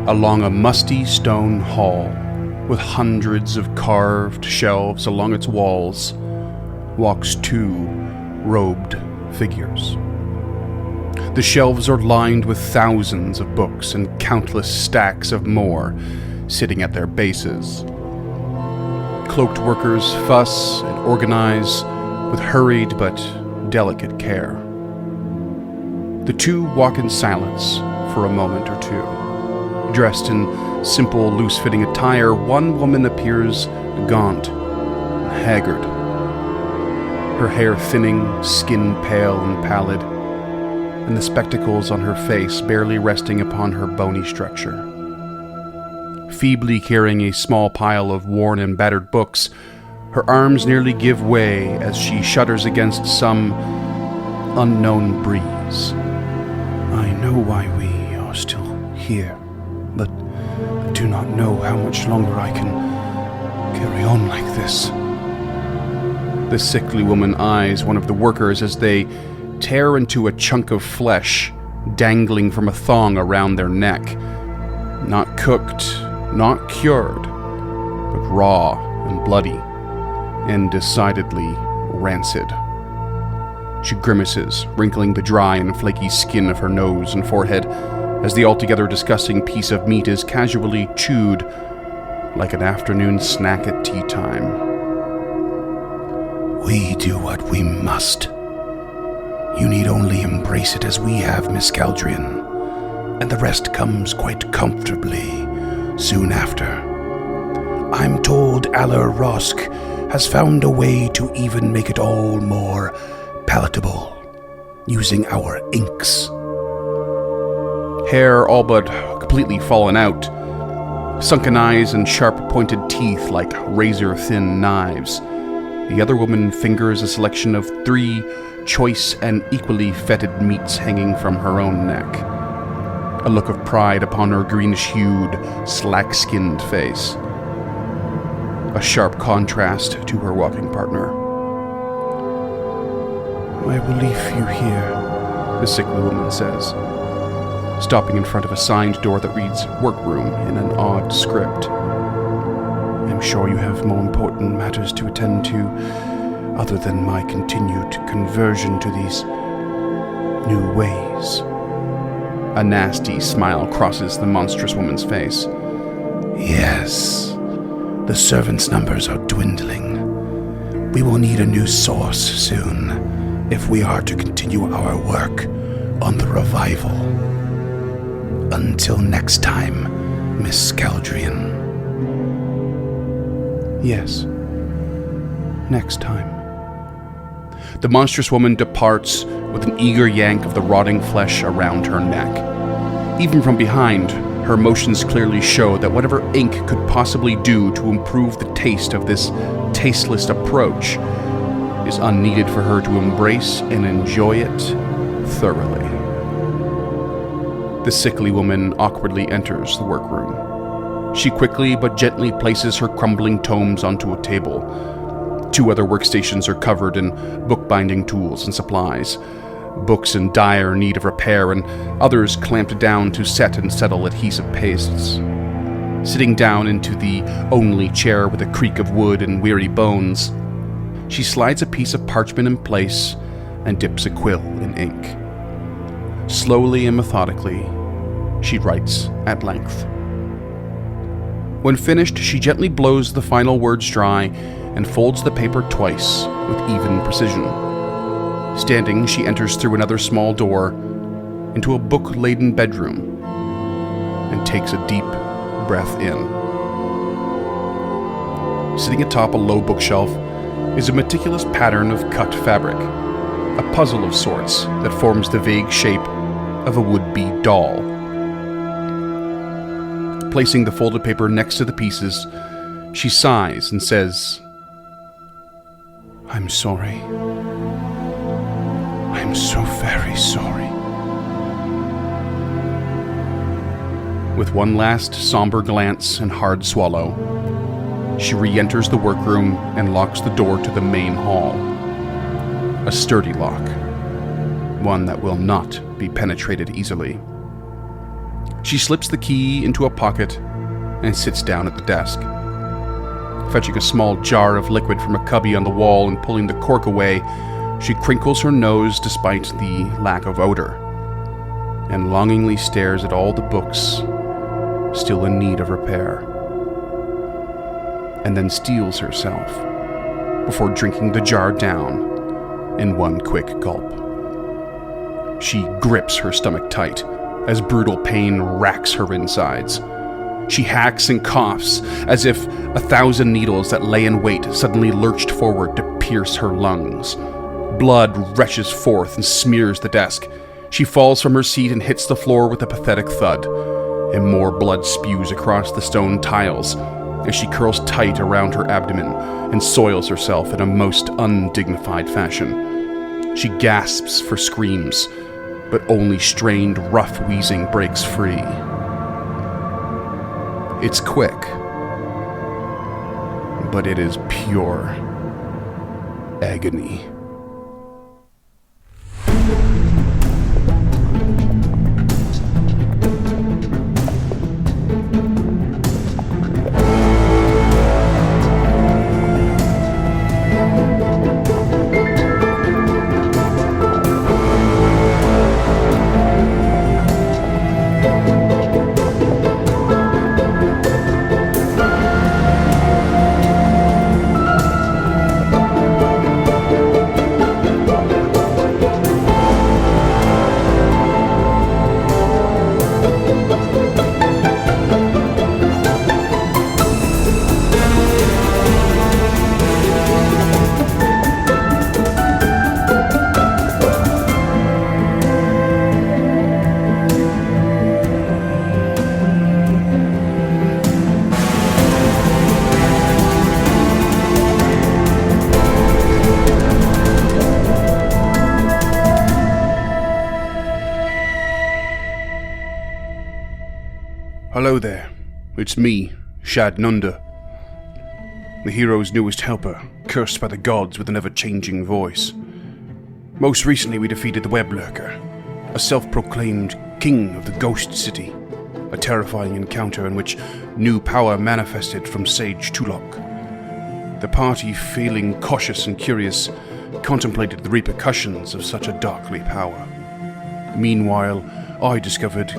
Along a musty stone hall, with hundreds of carved shelves along its walls, walks two robed figures. The shelves are lined with thousands of books and countless stacks of more sitting at their bases. Cloaked workers fuss and organize with hurried but delicate care. The two walk in silence for a moment or two. Dressed in simple, loose-fitting attire, one woman appears gaunt and haggard, her hair thinning, skin pale and pallid, and the spectacles on her face barely resting upon her bony structure. Feebly carrying a small pile of worn and battered books, her arms nearly give way as she shudders against some unknown breeze. I know why we are still here, but I do not know how much longer I can carry on like this. The sickly woman eyes one of the workers as they tear into a chunk of flesh dangling from a thong around their neck. Not cooked, not cured, but raw and bloody, and decidedly rancid. She grimaces, wrinkling the dry and flaky skin of her nose and forehead as the altogether disgusting piece of meat is casually chewed like an afternoon snack at tea time. We do what we must. You need only embrace it as we have, Miss Caldrian, and the rest comes quite comfortably soon after. I'm told Aller Rosk has found a way to even make it all more palatable, using our inks. Hair all but completely fallen out, sunken eyes and sharp-pointed teeth like razor-thin knives. The other woman fingers a selection of 3 choice and equally fetid meats hanging from her own neck. A look of pride upon her greenish-hued, slack-skinned face. A sharp contrast to her walking partner. I will leave you here, the sickly woman says, stopping in front of a signed door that reads workroom in an odd script. I'm sure you have more important matters to attend to other than my continued conversion to these new ways. A nasty smile crosses the monstrous woman's face. Yes, the servants' numbers are dwindling. We will need a new source soon if we are to continue our work on the revival. Until next time, Miss Caldrian. Yes, next time. The monstrous woman departs with an eager yank of the rotting flesh around her neck. Even from behind, her motions clearly show that whatever ink could possibly do to improve the taste of this tasteless approach is unneeded for her to embrace and enjoy it thoroughly. The sickly woman awkwardly enters the workroom. She quickly but gently places her crumbling tomes onto a table. 2 other workstations are covered in bookbinding tools and supplies, books in dire need of repair and others clamped down to set and settle adhesive pastes. Sitting down into the only chair with a creak of wood and weary bones, she slides a piece of parchment in place and dips a quill in ink. Slowly and methodically, she writes at length. When finished, she gently blows the final words dry and folds the paper twice with even precision. Standing, she enters through another small door into a book-laden bedroom and takes a deep breath in. Sitting atop a low bookshelf is a meticulous pattern of cut fabric, a puzzle of sorts that forms the vague shape of a would-be doll. Placing the folded paper next to the pieces, she sighs and says, I'm sorry. I'm so very sorry. With one last somber glance and hard swallow, she re-enters the workroom and locks the door to the main hall. A sturdy lock, one that will not be penetrated easily. She slips the key into a pocket and sits down at the desk. Fetching a small jar of liquid from a cubby on the wall and pulling the cork away, she crinkles her nose despite the lack of odor, and longingly stares at all the books still in need of repair, and then steels herself before drinking the jar down in one quick gulp. She grips her stomach tight as brutal pain racks her insides. She hacks and coughs as if 1,000 needles that lay in wait suddenly lurched forward to pierce her lungs. Blood rushes forth and smears the desk. She falls from her seat and hits the floor with a pathetic thud, and more blood spews across the stone tiles as she curls tight around her abdomen and soils herself in a most undignified fashion. She gasps for screams, but only strained, rough wheezing breaks free. It's quick, but it is pure agony. Hello there, it's me, Shad Nunda, the hero's newest helper, cursed by the gods with an ever-changing voice. Most recently we defeated the Web Lurker, a self-proclaimed king of the Ghost City, a terrifying encounter in which new power manifested from Sage Tulok. The party, feeling cautious and curious, contemplated the repercussions of such a darkly power. Meanwhile, I discovered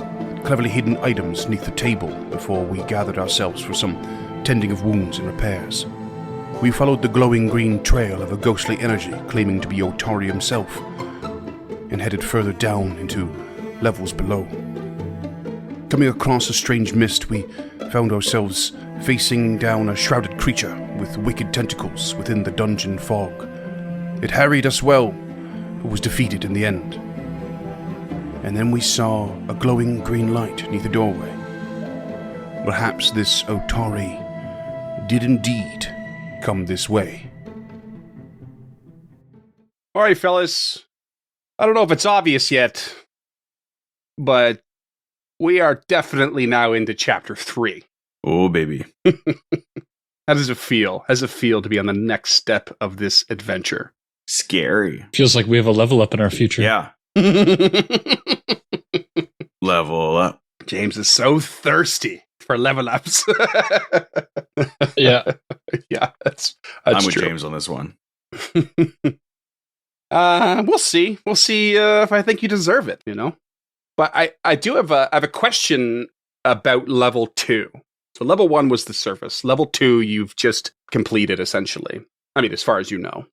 cleverly hidden items neath the table before we gathered ourselves for some tending of wounds and repairs. We followed the glowing green trail of a ghostly energy claiming to be Otari himself, and headed further down into levels below. Coming across a strange mist, we found ourselves facing down a shrouded creature with wicked tentacles within the dungeon fog. It harried us well, but was defeated in the end. And then we saw a glowing green light neath the doorway. Perhaps this Otari did indeed come this way. All right, fellas. I don't know if it's obvious yet, but we are definitely now into chapter 3. Oh, baby. How does it feel? How does it feel to be on the next step of this adventure? Scary. Feels like we have a level up in our future. Yeah. Level up. James is so thirsty for level ups. Yeah. Yeah, that's I'm with true. James on this one. We'll see. We'll see if I think you deserve it, you know? But I do have a question about level 2. So level 1 was the surface. Level 2 you've just completed, essentially. I mean, as far as you know.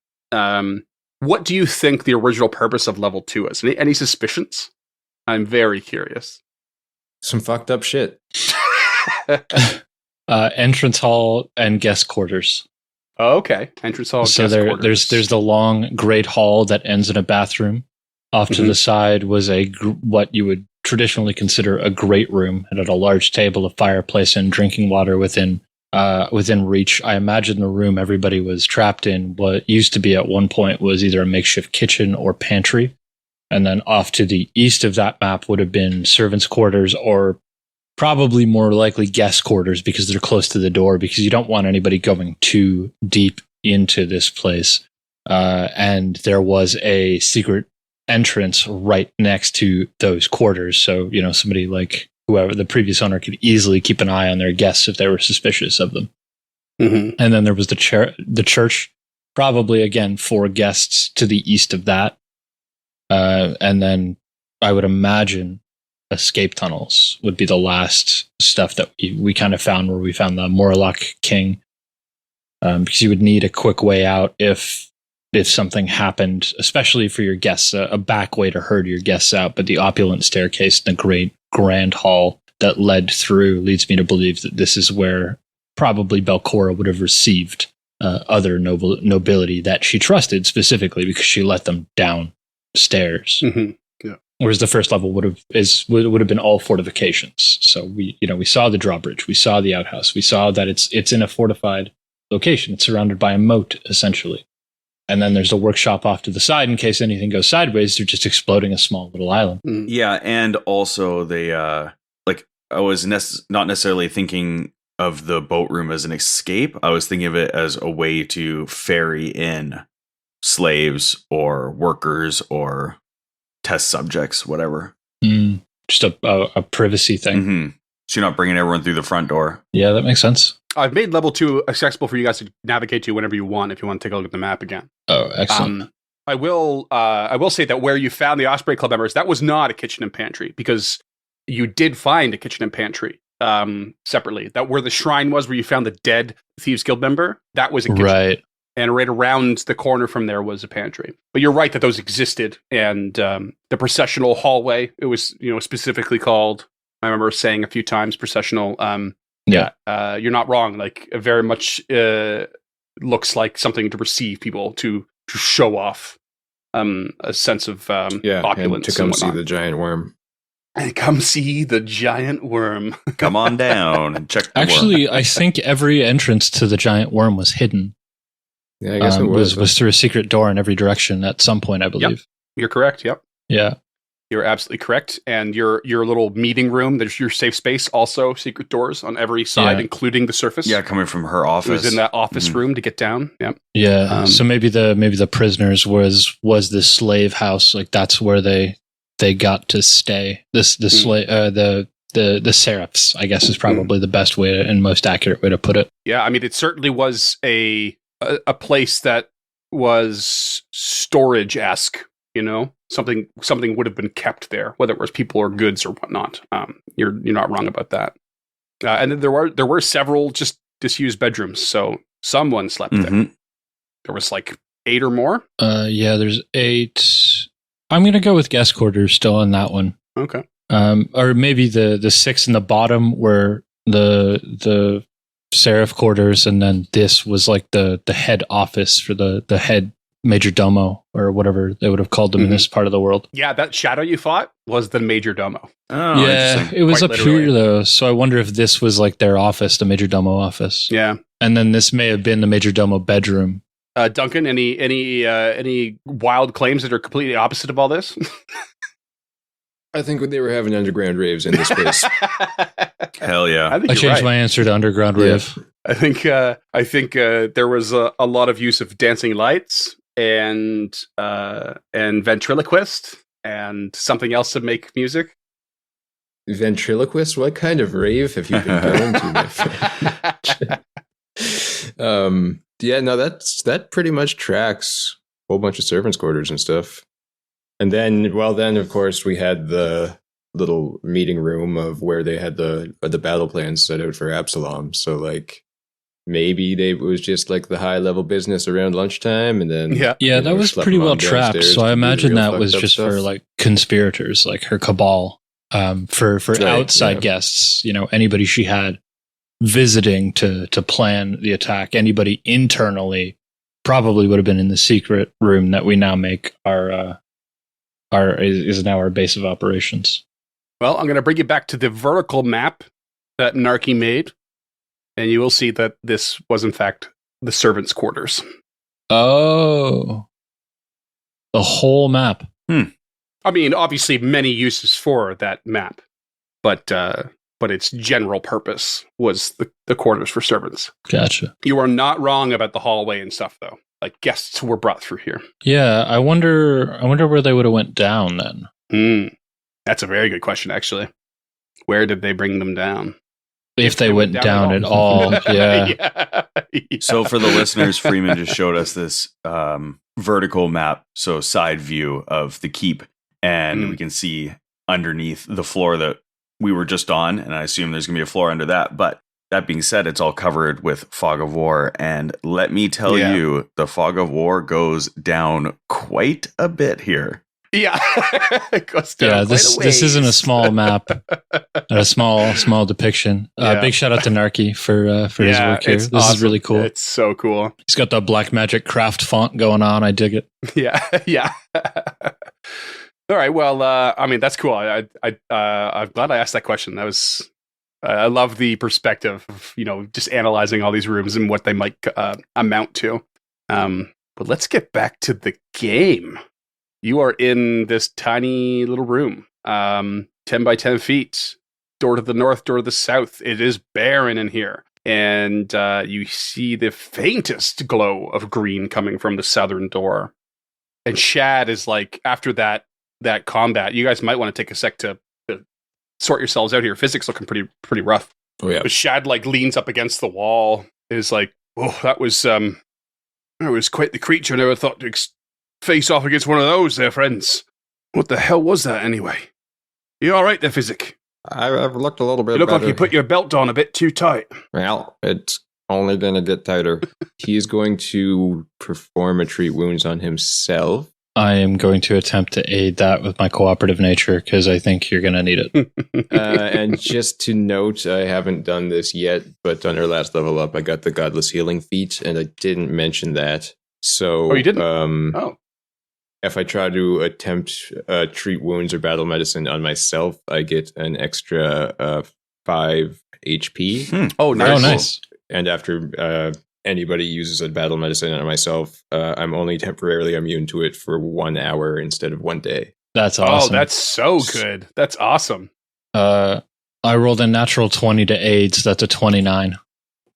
What do you think the original purpose of level 2 is? Any suspicions? I'm very curious. Some fucked up shit. Entrance hall and guest quarters. Oh, okay. Entrance hall. So guest quarters. there's the long great hall that ends in a bathroom. Off to the side was what you would traditionally consider a great room. It had a large table, a fireplace, and drinking water within reach. I imagine the room everybody was trapped in, what used to be at one point was either a makeshift kitchen or pantry. And then off to the east of that map would have been servants' quarters, or probably more likely guest quarters, because they're close to the door, because you don't want anybody going too deep into this place. And there was a secret entrance right next to those quarters. So, somebody like whoever the previous owner could easily keep an eye on their guests if they were suspicious of them. Mm-hmm. And then there was the church, probably again 4 guests to the east of that. And then I would imagine escape tunnels would be the last stuff that we kind of found, where we found the Morlock King, because you would need a quick way out if something happened, especially for your guests, a back way to herd your guests out. But the opulent staircase in the great grand hall that led through leads me to believe that this is where probably Belcora would have received other nobility that she trusted, specifically because she let them downstairs. Mm-hmm. Yeah. Whereas the first level would have been all fortifications. So we saw the drawbridge, we saw the outhouse, we saw that it's in a fortified location. It's surrounded by a moat, essentially. And then there's a workshop off to the side in case anything goes sideways. They're just exploding a small little island. Mm. Yeah, and also they I was not necessarily thinking of the boat room as an escape. I was thinking of it as a way to ferry in slaves or workers or test subjects, whatever. Just a privacy thing. Mm-hmm. So you're not bringing everyone through the front door. Yeah, that makes sense. I've made level 2 accessible for you guys to navigate to whenever you want, if you want to take a look at the map again. Oh, excellent. I will say that where you found the Osprey Club members, that was not a kitchen and pantry, because you did find a kitchen and pantry separately. That where the shrine was, where you found the dead Thieves Guild member, that was a kitchen. Right. And right around the corner from there was a pantry. But you're right that those existed. And the processional hallway, it was specifically called, I remember saying a few times, processional. You're not wrong. Like, it very much looks like something to receive people, to show off a sense of opulence. And to come see the giant worm. And come see the giant worm. Come on down and check the Actually, worm. I think every entrance to the giant worm was hidden. Yeah, I guess it was through a secret door in every direction at some point, I believe. Yep. You're correct. Yep. Yeah. You're absolutely correct. And your little meeting room, there's your safe space, also secret doors on every side, including the surface. Yeah, coming from her office. It was in that office room to get down. Yep. Yeah. So maybe the prisoners was the slave house. Like, that's where they got to stay. The seraphs, I guess, is probably the best way and most accurate way to put it. Yeah, I mean, it certainly was a place that was storage-esque. Something would have been kept there, whether it was people or goods or whatnot. You're not wrong about that. And then there were several just disused bedrooms, so someone slept there. There was like 8 or more. Yeah, there's 8. I'm going to go with guest quarters still on that one. Okay. Or maybe the 6 in the bottom were the seraph quarters, and then this was like the head office for the head major domo, or whatever they would have called them in this part of the world. Yeah, that shadow you fought was the major domo. Oh, yeah, it was Quite up literally. here though, so I wonder if this was like their office, the major domo office. Yeah. And then this may have been the major domo bedroom. Duncan, any wild claims that are completely opposite of all this? I think when they were having underground raves in this place. Hell yeah. I think I you're right. changed my answer to underground rave. I think there was a lot of use of dancing lights and ventriloquist and something else to make music. Ventriloquist? What kind of rave have you been going to, my friend? Yeah, no, that pretty much tracks a whole bunch of servants' quarters and stuff. And then, of course, we had the little meeting room of where they had the battle plans set out for Absalom. So, like, maybe it was just like the high level business around lunchtime, and then that was schlepped pretty them well on trapped. downstairs So I to do the imagine real that was fucked up just for stuff. like conspirators, like her cabal, for outside guests. Anybody she had visiting to plan the attack. Anybody internally probably would have been in the secret room that we now make is now our base of operations. Well, I'm going to bring you back to the vertical map that Narky made, and you will see that this was, in fact, the servants' quarters. Oh. The whole map. I mean, obviously, many uses for that map, but its general purpose was the quarters for servants. Gotcha. You are not wrong about the hallway and stuff, though. Like, guests were brought through here. Yeah, I wonder where they would have went down then. That's a very good question, actually. Where did they bring them down? If they went down at all. Yeah. Yeah. So for the listeners, Freeman just showed us this vertical map, so side view of the keep, and we can see underneath the floor that we were just on, and I assume there's going to be a floor under that. But that being said, it's all covered with fog of war, and let me tell you, the fog of war goes down quite a bit here. Yeah. It goes down this isn't a small map, a small depiction. Big shout out to Narky for his work here. This is really cool. It's so cool. He's got the black magic craft font going on. I dig it. Yeah. Yeah. All right. Well, I mean, that's cool. I'm glad I asked that question. That was, I love the perspective of, just analyzing all these rooms and what they might amount to. But let's get back to the game. You are in this tiny little room, 10 by 10 feet, door to the north, door to the south. It is barren in here. And you see the faintest glow of green coming from the southern door. And Shad is like, after that combat, you guys might want to take a sec to sort yourselves out here. Physics looking pretty rough. Oh, yeah. But Shad like leans up against the wall, is like, oh, that was quite the creature. I never thought to face off against one of those there, friends. What the hell was that anyway? You all right there, Physic? I've looked a little bit You look better. like you put your belt on a bit too tight. Well, it's only going to get tighter. He's going to perform a treat wounds on himself. I am going to attempt to aid that with my cooperative nature because I think you're going to need it. And just to note, I haven't done this yet, but on our last level up, I got the Godless Healing feat, and I didn't mention that. So, you didn't? If I try to attempt treat wounds or battle medicine on myself, I get an extra 5 HP. Oh, nice. Oh, nice. And after anybody uses a battle medicine on myself, I'm only temporarily immune to it for 1 hour instead of 1 day. That's awesome. Oh, that's so good. That's awesome. I rolled a natural 20 to aid, so that's a 29.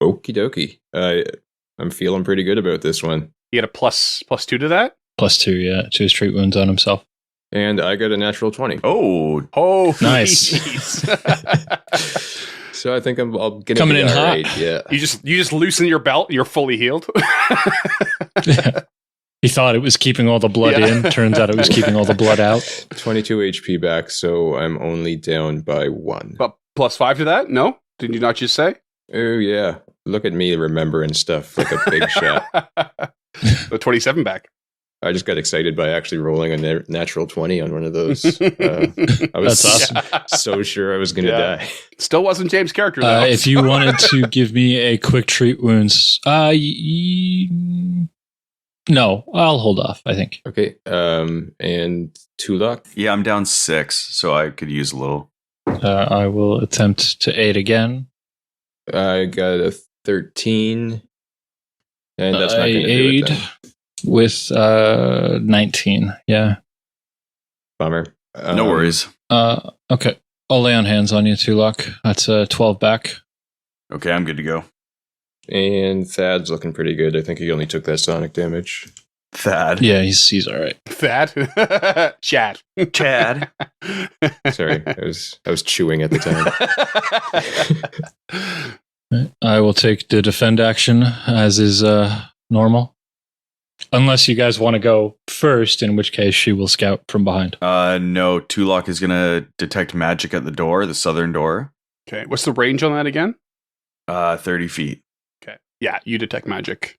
Okie dokie. I'm feeling pretty good about this one. You get a plus 2 to that? +2, yeah, to his treat wounds on himself. And I got a natural 20. Oh, nice. So I think I'm gonna coming be in all hot. right, yeah. You just loosen your belt. You're fully healed. He thought it was keeping all the blood in. Turns out it was keeping all the blood out. 22 HP back, so I'm only down by 1. But +5 to that? No? Did you not just say? Oh yeah, look at me remembering stuff like a big shot. The 27 back. I just got excited by actually rolling a natural 20 on one of those. I was That's awesome. so sure I was going to die. Still wasn't James' character, though. If you wanted to give me a quick treat wounds, no, I'll hold off, I think. Okay, and Tulok? Yeah, I'm down 6, so I could use a little. I will attempt to aid again. I got a 13, and that's not I going to do aid it then. with 19. Yeah. Bummer. No worries. Okay. I'll lay on hands on you, Tulok. That's 12 back. Okay, I'm good to go. And Thad's looking pretty good. I think he only took that sonic damage. Thad. Yeah, he's all right. Thad? Chad. Chad. Sorry, I was chewing at the time. I will take the defend action as is normal. Unless you guys want to go first, in which case she will scout from behind. No, Tulok is going to detect magic at the door, the southern door. Okay. What's the range on that again? 30 feet. Okay. Yeah, you detect magic.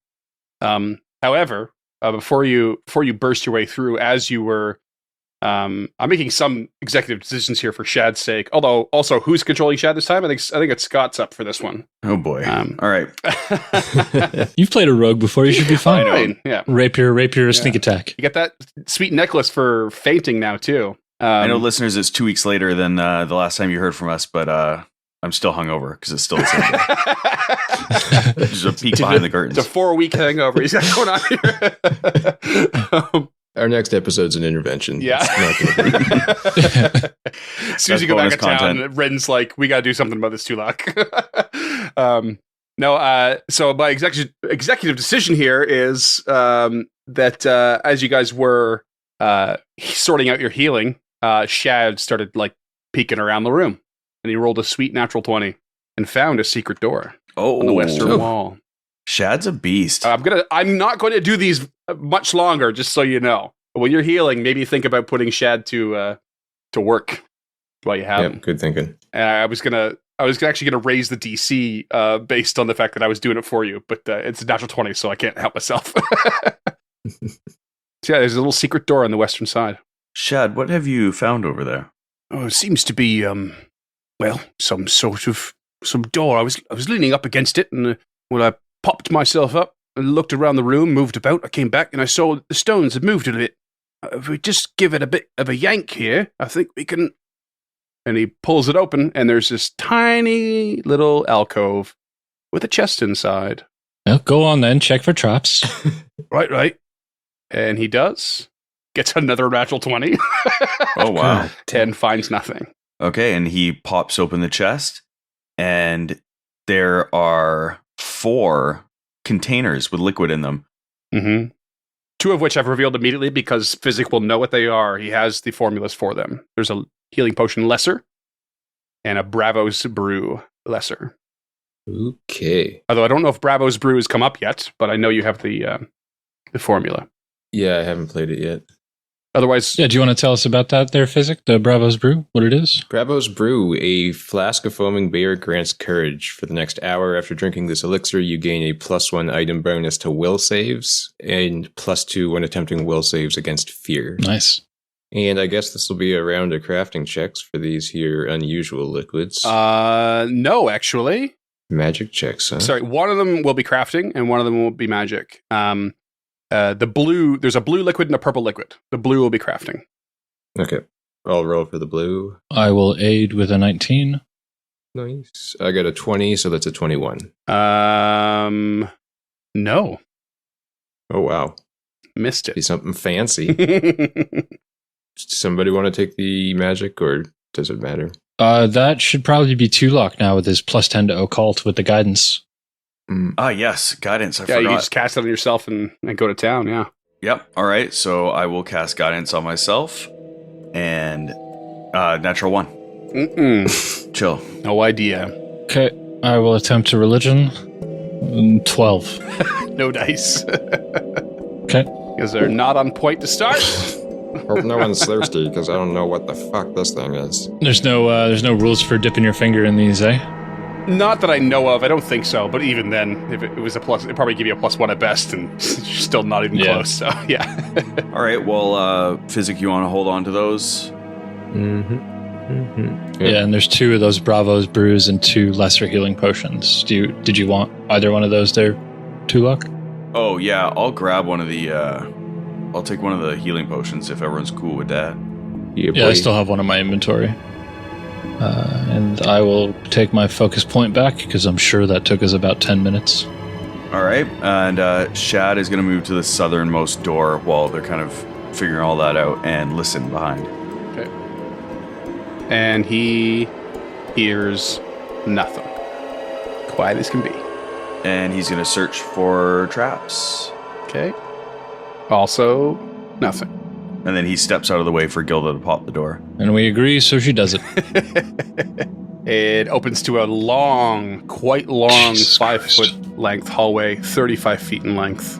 However, before you burst your way through, as you were, I'm making some executive decisions here for Shad's sake. Although, also, who's controlling Shad this time? I think it's Scott's up for this one. Oh boy! All right. You've played a rogue before. You should be fine. Yeah. Rapier, sneak attack. You get that sweet necklace for fainting now too. I know, listeners, it's 2 weeks later than the last time you heard from us, but I'm still hungover because it's still the same day. Just a peek behind the curtains. It's a 4-week hangover he's got going on here. Our next episode's an intervention. Yeah. As soon as you go back in town, Ren's like, we got to do something about this Tulok. So my executive decision here is that as you guys were sorting out your healing, Shad started like peeking around the room. and he rolled a sweet natural 20 and found a secret door Oh, on the western wall. Shad's a beast. I'm not going to do these much longer, just so you know. When you're healing, maybe think about putting Shad to work while you have him. Yep, good thinking. And I was actually gonna raise the DC based on the fact that I was doing it for you, but it's a natural 20, so I can't help myself. So yeah, there's a little secret door on the western side. Shad, what have you found over there? Oh, it seems to be, some door. I was leaning up against it, and when I popped myself up and looked around the room, moved about, I came back and I saw the stones had moved a bit. If we just give it a bit of a yank here, I think we can. And he pulls it open, and there's this tiny little alcove with a chest inside. Well, go on then, check for traps. Right. And he does. Gets another natural 20. Oh, wow. 10 finds nothing. Okay, and he pops open the chest, and there are 4 containers with liquid in them. Mm-hmm. 2 of which I've revealed immediately because Physic will know what they are. He has the formulas for them. There's a healing potion lesser and a Bravo's Brew lesser. Okay. Although I don't know if Bravo's Brew has come up yet, but I know you have the formula. Yeah, I haven't played it yet. Otherwise, Yeah, do you want to tell us about that there, Physic? The Bravo's Brew? What it is? Bravo's Brew, a flask of foaming beer grants courage. For the next hour after drinking this elixir, you gain a +1 item bonus to will saves and +2 when attempting will saves against fear. Nice. And I guess this will be a round of crafting checks for these here unusual liquids. no, actually. Magic checks, huh? Sorry, one of them will be crafting and one of them will be magic. The blue, there's a blue liquid and a purple liquid. The blue will be crafting. Okay. I'll roll for the blue. I will aid with a 19. Nice. I got a 20, so that's a 21. No. Oh, wow. Missed Be it. something fancy. Somebody want to take the magic, or does it matter? That should probably be Tulok now with his +10 to occult with the guidance. Ah, yes, guidance. I Yeah, you forgot. can just cast it on yourself and go to town, yeah. Yep. All right. So I will cast guidance on myself, and natural 1. Mm-mm. Chill. No idea. Okay, I will attempt a religion. 12. No dice. Okay. Because they're not on point to start. Hope no one's thirsty, because I don't know what the fuck this thing is. There's no rules for dipping your finger in these, eh? Not that I know of. I don't think so. But even then, if it was a plus, it'd probably give you a +1 at best, and you're still not even Yeah. close. So yeah. All right. Well, Physic, you want to hold on to those? Yeah, and there's 2 of those Bravo's Brews and 2 lesser healing potions. Did you want either one of those there, Tulok? Oh yeah, I'll grab one of the. I'll take one of the healing potions if everyone's cool with that. Yeah, Yeah, I boy. still have one in my inventory. And I will take my focus point back because I'm sure that took us about 10 minutes. All right, and Shad is going to move to the southernmost door while they're kind of figuring all that out and listen behind. Okay. And he hears nothing. Quiet as can be. And he's going to search for traps. Okay. Also, nothing. And then he steps out of the way for Gilda to pop the door. And we agree, so she does it. It opens to a long, quite long, Jesus 5-foot length hallway, 35 feet in length.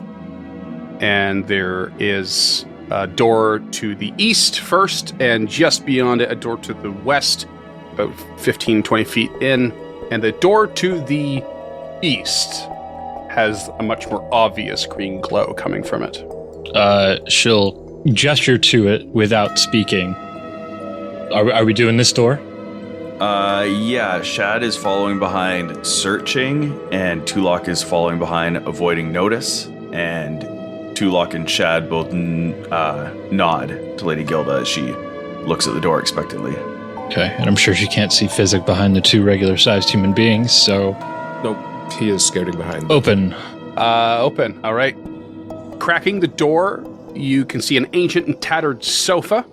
And there is a door to the east first, and just beyond it, a door to the west, about 15, 20 feet in. And the door to the east has a much more obvious green glow coming from it. She'll gesture to it without speaking. Are we doing this door? Yeah, Shad is following behind, searching, and Tulok is following behind, avoiding notice. And Tulok and Shad both nod to Lady Gilda as she looks at the door expectantly. Okay, and I'm sure she can't see Physic behind the 2 regular-sized human beings, so Nope. He is scouting behind. open. Open. All right. Cracking the door, you can see an ancient and tattered sofa.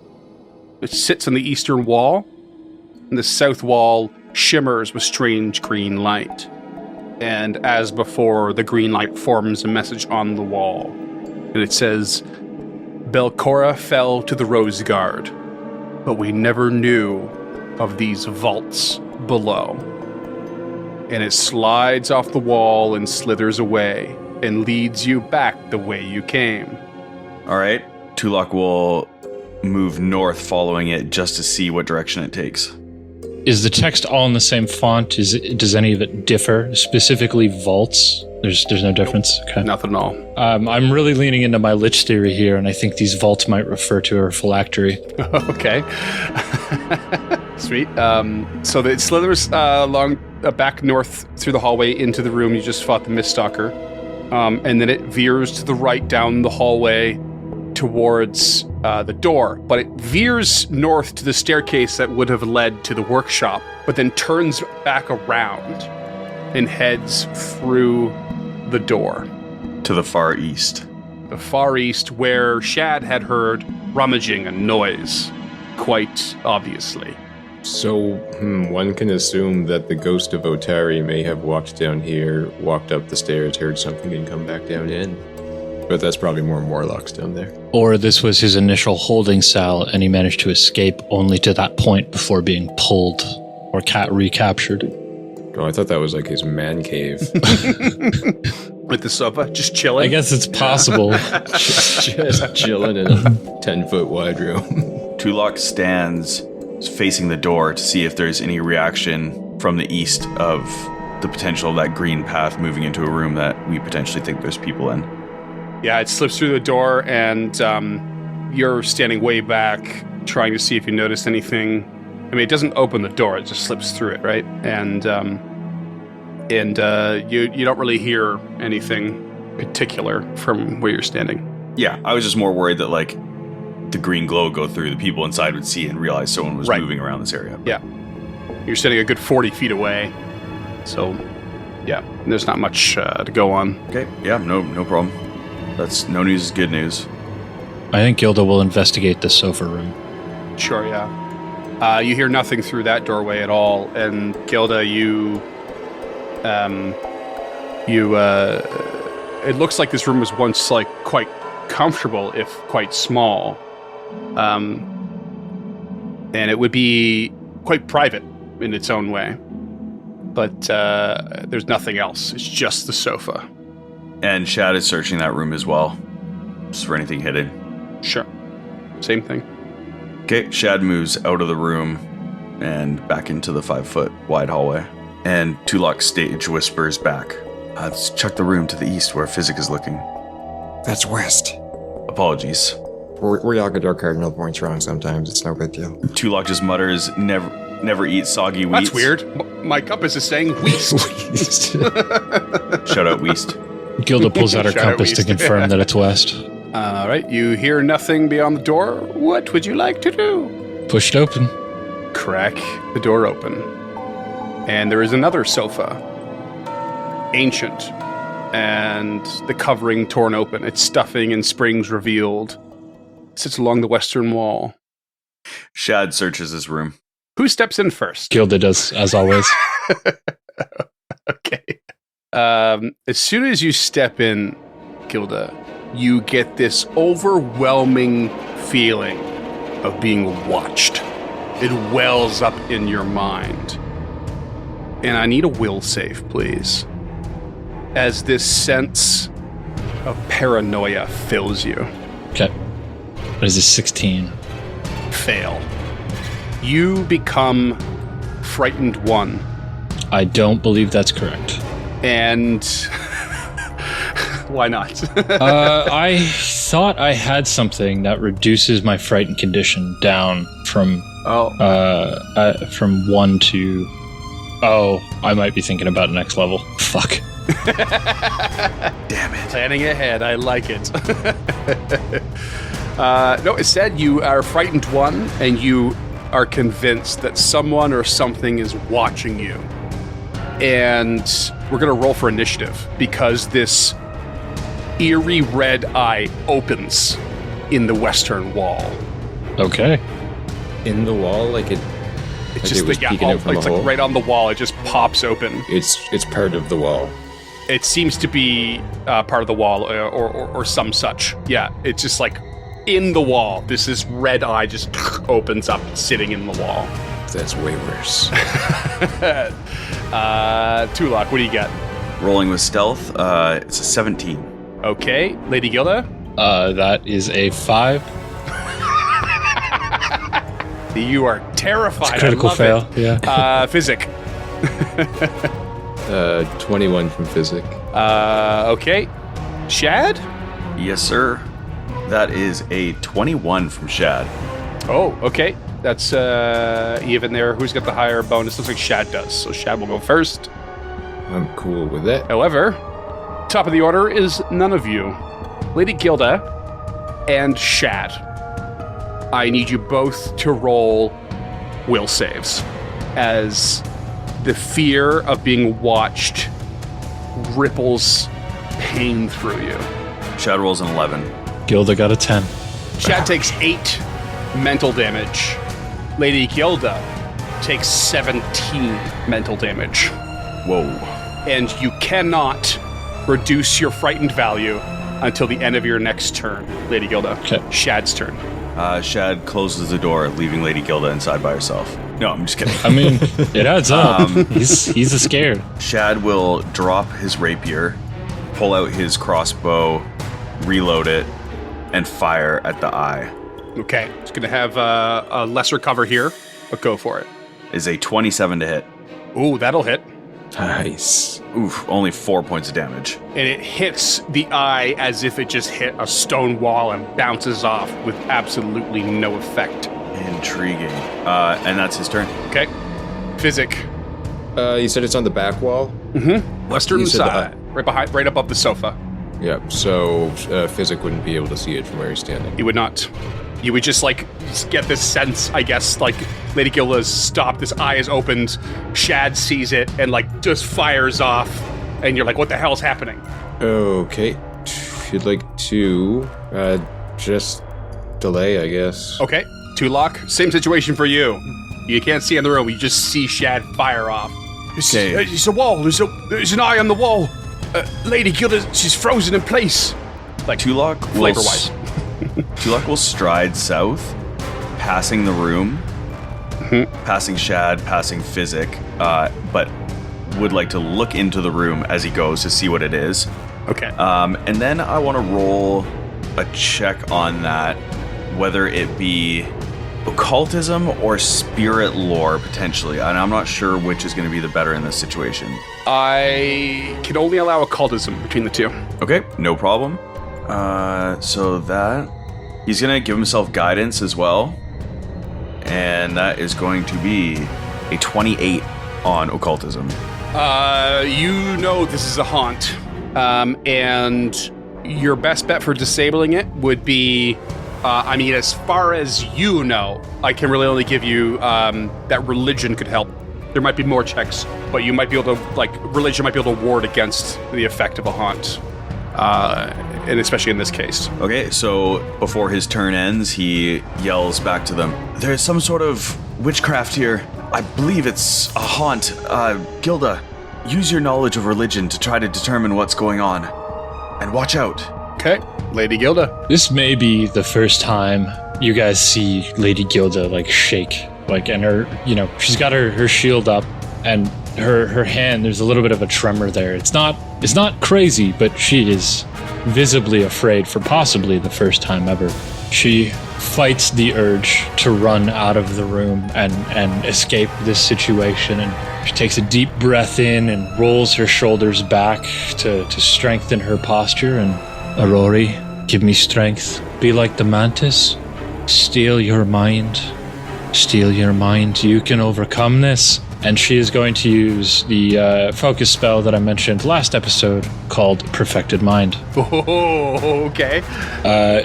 It sits on the eastern wall, and the south wall shimmers with strange green light. And as before, the green light forms a message on the wall. And it says, Belcora fell to the Rose Guard, but we never knew of these vaults below. And it slides off the wall and slithers away and leads you back the way you came. All right. Tulok will move north following it just to see what direction it takes. Is the text all in the same font? Does any of it differ? Specifically vaults? There's no difference? Okay. Nothing at all. I'm really leaning into my lich theory here, and I think these vaults might refer to a phylactery. Okay. Sweet. So it slithers along back north through the hallway into the room you just fought the Miststalker. And then it veers to the right down the hallway towards the door. But it veers north to the staircase that would have led to the workshop, but then turns back around and heads through the door. To the far east. The far east, where Shad had heard rummaging and noise, quite obviously. So, one can assume that the ghost of Otari may have walked down here, walked up the stairs, heard something, and come back down in. But that's probably more Morlocks down there. Or this was his initial holding cell, and he managed to escape only to that point before being pulled or recaptured. Oh, I thought that was like his man cave. With the sofa, just chilling. I guess it's possible. Just chilling in a 10-foot wide room. Tulok stands facing the door to see if there's any reaction from the east of the potential of that green path moving into a room that we potentially think there's people in. Yeah, it slips through the door, and you're standing way back, trying to see if you notice anything. I mean, it doesn't open the door; it just slips through it, right? And you don't really hear anything particular from where you're standing. Yeah, I was just more worried that like the green glow would go through, the people inside would see and realize someone was moving around this area. Yeah, you're standing a good 40 feet away, so yeah, there's not much to go on. Okay, yeah, no problem. That's no news is good news. I think Gilda will investigate the sofa room. Sure, yeah. You hear nothing through that doorway at all, and Gilda, it looks like this room was once like quite comfortable, if quite small, and it would be quite private in its own way. But there's nothing else. It's just the sofa. And Shad is searching that room as well, just for anything hidden. Sure. Same thing. Okay, Shad moves out of the room and back into the 5-foot wide hallway. And Tulok's stage whispers back, let's check the room to the east where Physic is looking. That's west. Apologies. We all get our cardinal points wrong sometimes. It's no big deal. Tulok just mutters, never eat soggy wheat. That's weird. My compass is saying west. Shout out Weast. Gilda pulls out her Shout out compass to Weast. confirm that it's west. All right, you hear nothing beyond the door. What would you like to do? Push it open. Crack the door open. And there is another sofa. Ancient. And the covering torn open. Its stuffing and springs revealed. It sits along the western wall. Shad searches this room. Who steps in first? Gilda does, as always. Okay. As soon as you step in, Gilda, you get this overwhelming feeling of being watched. It wells up in your mind. And I need a will save, please. As this sense of paranoia fills you. Okay. What is this, 16? Fail. You become frightened one. I don't believe that's correct. And why not? I thought I had something that reduces my frightened condition down from from 1 to... Oh, I might be thinking about next level. Fuck. Damn it. Planning ahead, I like it. No, it said you are frightened one, and you are convinced that someone or something is watching you. And we're going to roll for initiative, because this eerie red eye opens in the western wall. Okay. In the wall, like it. It's Like just it was peeking out from it's a like hole? right on the wall. It just pops open. It's part of the wall. It seems to be part of the wall or some such. Yeah, it's just like in the wall. This red eye just opens up, sitting in the wall. That's way worse. Tulok, what do you got? Rolling with stealth, it's a 17. Okay, Lady Gilda? That is a 5. You are terrified. It's a critical I love fail. It. Yeah. Physic. 21 from physic. Okay. Shad? Yes, sir. That is a 21 from Shad. Oh, okay. That's even there. Who's got the higher bonus? Looks like Shad does. So Shad will go first. I'm cool with that. However, top of the order is none of you. Lady Gilda and Shad. I need you both to roll will saves as the fear of being watched ripples pain through you. Shad rolls an 11. Gilda got a 10. Shad takes 8 mental damage. Lady Gilda takes 17 mental damage. Whoa. And you cannot reduce your frightened value until the end of your next turn, Lady Gilda. Okay. Shad's turn. Shad closes the door, leaving Lady Gilda inside by herself. No, I'm just kidding. I mean, it adds up. He's a scared. Shad will drop his rapier, pull out his crossbow, reload it, and fire at the eye. Okay. It's going to have a lesser cover here, but go for it. Is a 27 to hit. Ooh, that'll hit. Nice. Oof, only 4 points of damage. And it hits the eye as if it just hit a stone wall and bounces off with absolutely no effect. Intriguing. And that's his turn. Okay. Physic. You said it's on the back wall? Western You said side. Right above the sofa. Yep. So Physic wouldn't be able to see it from where he's standing. You would not. You would just get this sense, I guess, Lady Gilda's stopped, this eye is opened, Shad sees it, and just fires off, and you're like, what the hell's happening? Okay. If you'd like to just delay, I guess. Okay, Tulok, same situation for you. You can't see in the room, you just see Shad fire off. Okay. It's a wall, there's an eye on the wall. Lady Gilda, she's frozen in place. Tulok flavor-wise. Tulok will stride south, passing the room, passing Shad, passing Physic, but would like to look into the room as he goes to see what it is. Okay. And then I want to roll a check on that, whether it be occultism or spirit lore, potentially. And I'm not sure which is going to be the better in this situation. I can only allow occultism between the two. Okay, no problem. So that he's gonna give himself guidance as well, and that is going to be a 28 on occultism. You know this is a haunt, and your best bet for disabling it would be, as far as you know, I can really only give you that religion could help. There might be more checks, but you might be able to, religion might be able to ward against the effect of a haunt. And especially in this case. Okay, so before his turn ends, he yells back to them, "There's some sort of witchcraft here. I believe it's a haunt. Gilda, use your knowledge of religion to try to determine what's going on. And watch out." Okay, Lady Gilda. This may be the first time you guys see Lady Gilda shake. And her, she's got her shield up, and her hand, there's a little bit of a tremor there. It's not crazy, but she is visibly afraid for possibly the first time ever. She fights the urge to run out of the room and escape this situation, and she takes a deep breath in and rolls her shoulders back to strengthen her posture. And Aurori, give me strength. Be like the mantis. Steal your mind. Steal your mind. You can overcome this. And she is going to use the focus spell that I mentioned last episode called Perfected Mind. Oh, okay.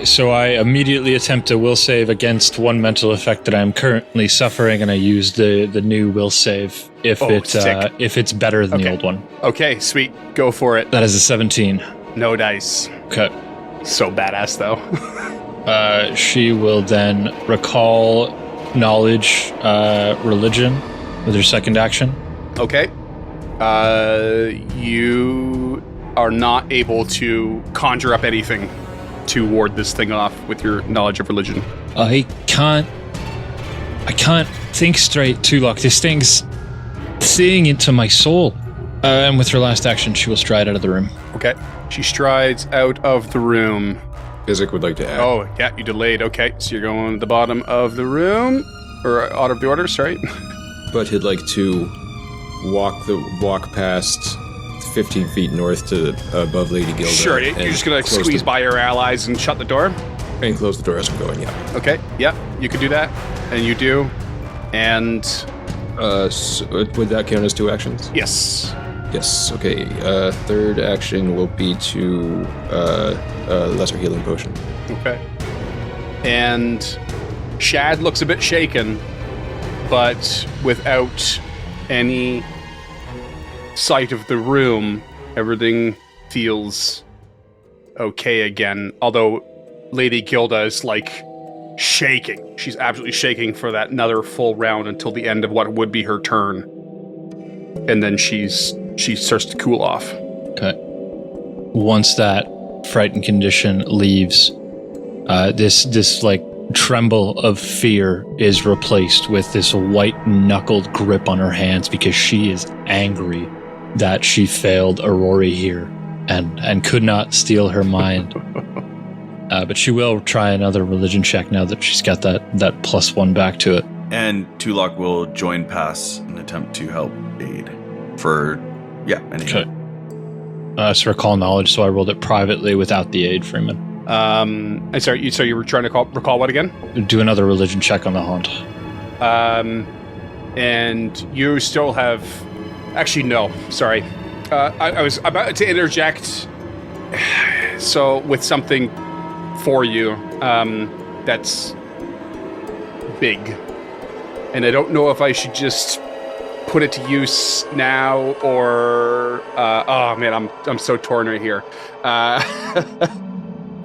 So I immediately attempt a will save against one mental effect that I'm currently suffering, and I use the new will save if it's better than the old one. Okay, sweet. Go for it. That is a 17. No dice. Okay. So badass, though. She will then recall knowledge, religion, with her second action. Okay. You are not able to conjure up anything to ward this thing off with your knowledge of religion. I can't I can't think straight, Tulok. This thing's seeing into my soul. And with her last action, she will stride out of the room. Okay. She strides out of the room. Physic would like to add. Oh, yeah, you delayed. Okay, so you're going to the bottom of the room. Or out of the order, sorry. But he'd like to walk past 15 feet north to above Lady Gilda. Sure, you're just going to squeeze by your allies and shut the door? And close the door as I'm going, yeah. Okay, yeah, you could do that. And you do. And... So would that count as 2 actions? yes. Yes, okay. Third action will be to lesser healing potion. Okay. And Shad looks a bit shaken, but without any sight of the room, everything feels okay again. Although Lady Gilda is like shaking. She's absolutely shaking for that another full round until the end of what would be her turn. And then she starts to cool off. Okay. Once that frightened condition leaves, this like tremble of fear is replaced with this white-knuckled grip on her hands because she is angry that she failed Aurori here and could not steal her mind. But she will try another religion check now that she's got that +1 back to it. And Tulok will join Pass and attempt to help aid for, any. Okay. So recall knowledge, so I rolled it privately without the aid, Freeman. And so you were trying to recall what again? Do another religion check on the haunt. And you still have... Actually, no. Sorry. I was about to interject so with something for you that's big. And I don't know if I should just put it to use now or... oh, man, I'm so torn right here.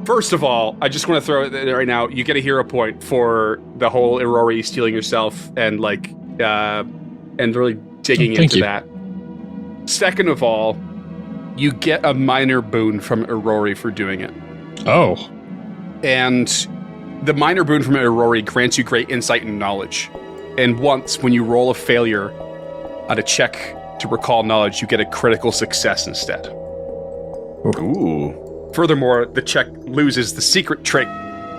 First of all, I just want to throw it there right now. You get a hero point for the whole Aurori stealing yourself and and really digging into that. Second of all, you get a minor boon from Aurori for doing it. Oh. And the minor boon from Aurori grants you great insight and knowledge. And once, when you roll a failure on a check to recall knowledge, you get a critical success instead. Ooh. Furthermore, the check loses the secret trait,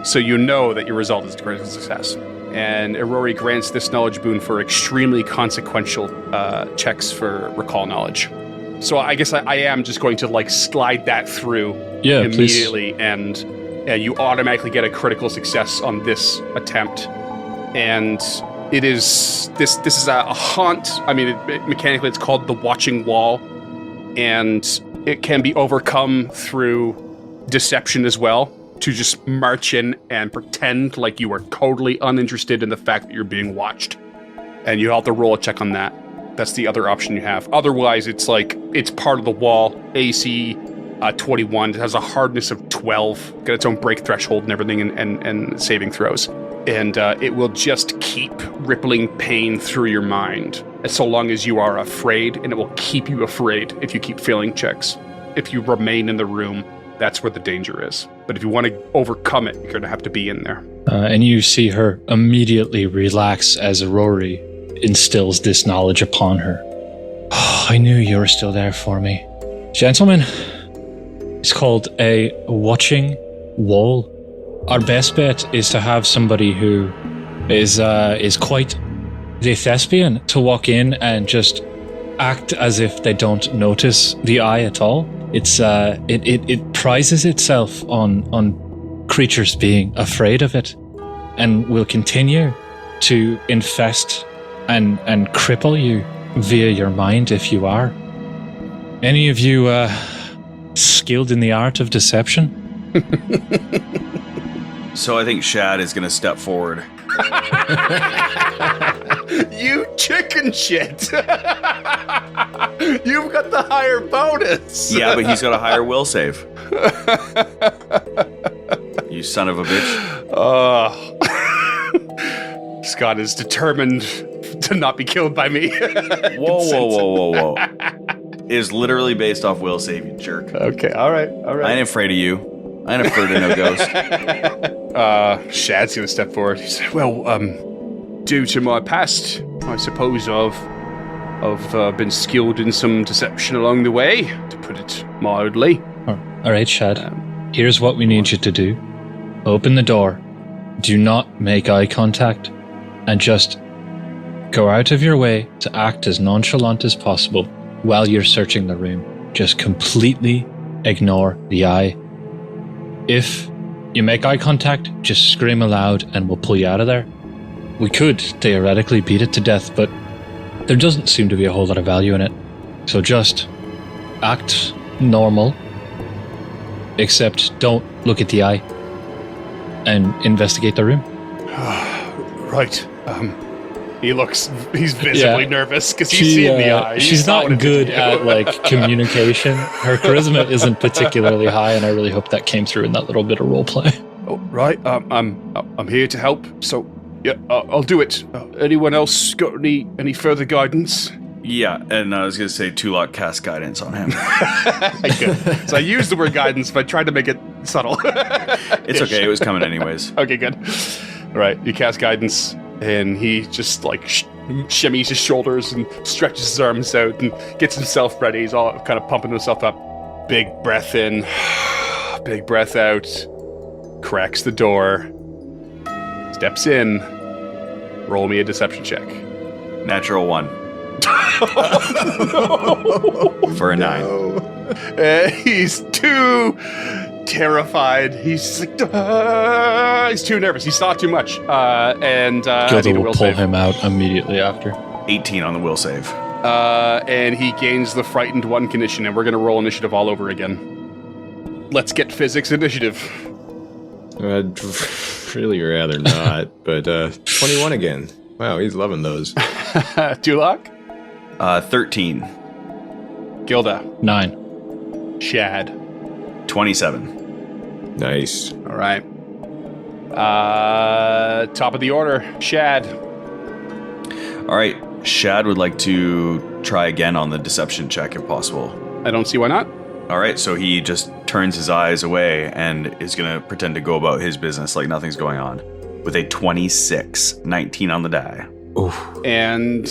so you know that your result is a critical success. And Aurori grants this knowledge boon for extremely consequential checks for recall knowledge. So I guess I am just going to slide that through immediately, please. And you automatically get a critical success on this attempt. And it is this is a haunt. I mean, mechanically, it's called the Watching Wall, and it can be overcome through deception as well, to just march in and pretend like you are totally uninterested in the fact that you're being watched. And you have to roll a check on that. That's the other option you have. Otherwise, it's part of the wall, AC 21. It has a hardness of 12, got its own break threshold and everything, and saving throws. And it will just keep rippling pain through your mind so long as you are afraid, and it will keep you afraid if you keep failing checks. If you remain in the room, that's where the danger is. But if you want to overcome it, you're going to have to be in there. And you see her immediately relax as Aurori instills this knowledge upon her. Oh, I knew you were still there for me. Gentlemen, it's called a watching wall. Our best bet is to have somebody who is quite the thespian to walk in and just act as if they don't notice the eye at all. It prizes itself on creatures being afraid of it, and will continue to infest and cripple you via your mind if you are. Any of you skilled in the art of deception? So I think Shad is going to step forward. You chicken shit! You've got the higher bonus! Yeah, but he's got a higher will save. You son of a bitch. Scott is determined to not be killed by me. Whoa. Is literally based off will save, you jerk. Okay, all right. I ain't afraid of you. I ain't afraid of no ghost. Shad's gonna step forward. He said, well, due to my past. I suppose I've been skilled in some deception along the way, to put it mildly. All right, Shad. Here's what we need you to do. Open the door. Do not make eye contact. And just go out of your way to act as nonchalant as possible while you're searching the room. Just completely ignore the eye. If you make eye contact, just scream aloud and we'll pull you out of there. We could theoretically beat it to death, but there doesn't seem to be a whole lot of value in it. So just act normal, except don't look at the eye and investigate the room. Right. He's visibly nervous because he's seeing the eye. She's not good at like communication. Her charisma isn't particularly high, and I really hope that came through in that little bit of role play. Oh, right. I'm here to help. So yeah, I'll do it. Anyone else got any further guidance? Yeah, and I was going to say Tulok cast guidance on him. Good. So I used the word guidance, but I tried to make it subtle. It's okay. It was coming anyways. Okay, good. All right, you cast guidance, and he just like shimmies his shoulders and stretches his arms out and gets himself ready. He's all kind of pumping himself up. Big breath in, big breath out. Cracks the door. Steps in. Roll me a deception check. Natural 1. For a 9. He's too terrified. He's like, he's too nervous. He saw too much. And I need Gilda a will will pull save. him out immediately after. 18 on the will save. And he gains the frightened 1 condition, and we're going to roll initiative all over again. Let's get physics initiative. I'd really rather not, but 21 again. Wow, he's loving those. Tulok? 13. Gilda? 9. Shad? 27. Nice. All right. Top of the order, Shad. All right. Shad would like to try again on the deception check if possible. I don't see why not. All right, so he just turns his eyes away and is going to pretend to go about his business like nothing's going on with a 26, 19 on the die. Oof. And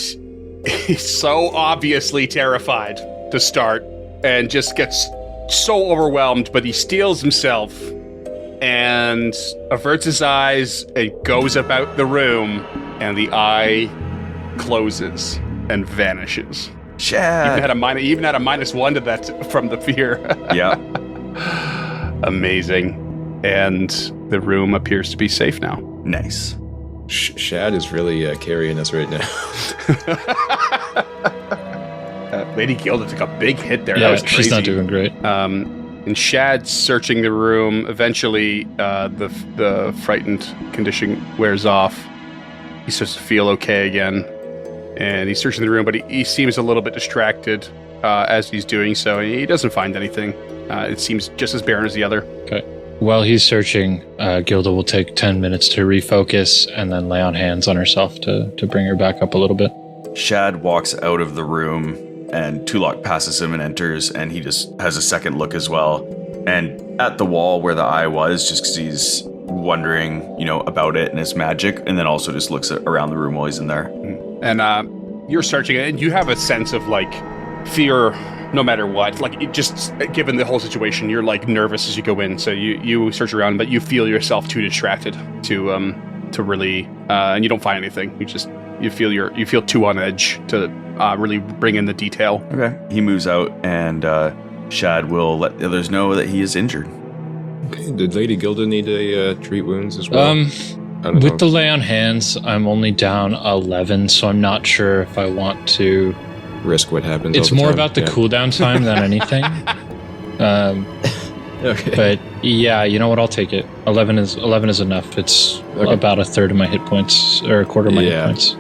he's so obviously terrified to start and just gets so overwhelmed, but he steels himself and averts his eyes and goes about the room, and the eye closes and vanishes. Shad! Even had a -1 to that from the fear. Yeah. Amazing. And the room appears to be safe now. Nice. Shad is really carrying us right now. Lady Gilda took a big hit there. Yeah, That was crazy. she's not doing great. And Shad's searching the room. Eventually, the frightened condition wears off. He starts to feel okay again. And he's searching the room, but he seems a little bit distracted as he's doing so. He doesn't find anything. It seems just as barren as the other. Okay. While he's searching, Gilda will take 10 minutes to refocus and then lay on hands on herself to bring her back up a little bit. Shad walks out of the room, and Tulok passes him and enters, and he just has a second look as well. And at the wall where the eye was, just because he's wondering, about it and its magic, and then also just looks around the room while he's in there. And you're searching it, and you have a sense of, fear no matter what. Given the whole situation, you're, nervous as you go in. So you search around, but you feel yourself too distracted to really... and you don't find anything. You feel too on edge to really bring in the detail. Okay. He moves out, and Shad will let the others know that he is injured. Okay, did Lady Gilda need to treat wounds as well? With the lay on hands, I'm only down 11, so I'm not sure if I want to risk what happens. It's all the more time. about the cooldown time than anything. Okay. But yeah, you know what? I'll take it. 11 is enough. It's about a third of my hit points, or a quarter of my hit points.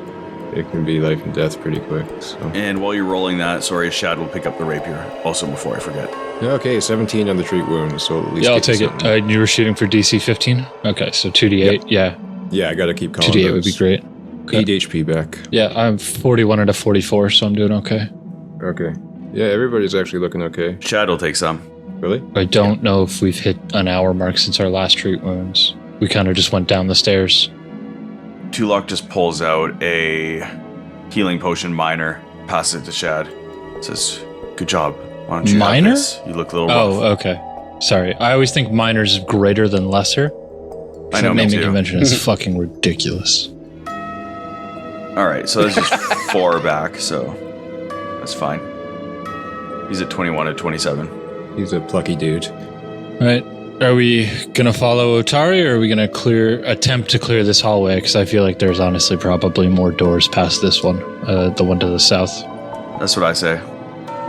It can be life and death pretty quick. So. And while you're rolling that, Shad will pick up the rapier. Also, before I forget. Okay, 17 on the treat wound, so at least I'll get take you it. something. You were shooting for DC 15? Okay, so 2d8, yeah. Yeah, I gotta keep calling 2d8 those. would be great. 8 HP back. Yeah, I'm 41 out of 44, so I'm doing okay. Okay. Yeah, everybody's actually looking okay. Shad will take some. Really? I don't know if we've hit an hour mark since our last treat wounds. We kind of just went down the stairs. Tulok just pulls out a healing potion minor, passes it to Shad. Says, "Good job. Why don't you Minor? have this? You look a little Oh, rough." okay. Sorry. I always think minor's greater than lesser. I know, me naming too. convention is fucking ridiculous. All right, so that's just 4 back, so that's fine. He's at 21 at 27. He's a plucky dude. All right. Are we gonna follow Otari, or are we gonna attempt to clear this hallway? Because I feel like there's honestly probably more doors past this one, the one to the south. That's what I say.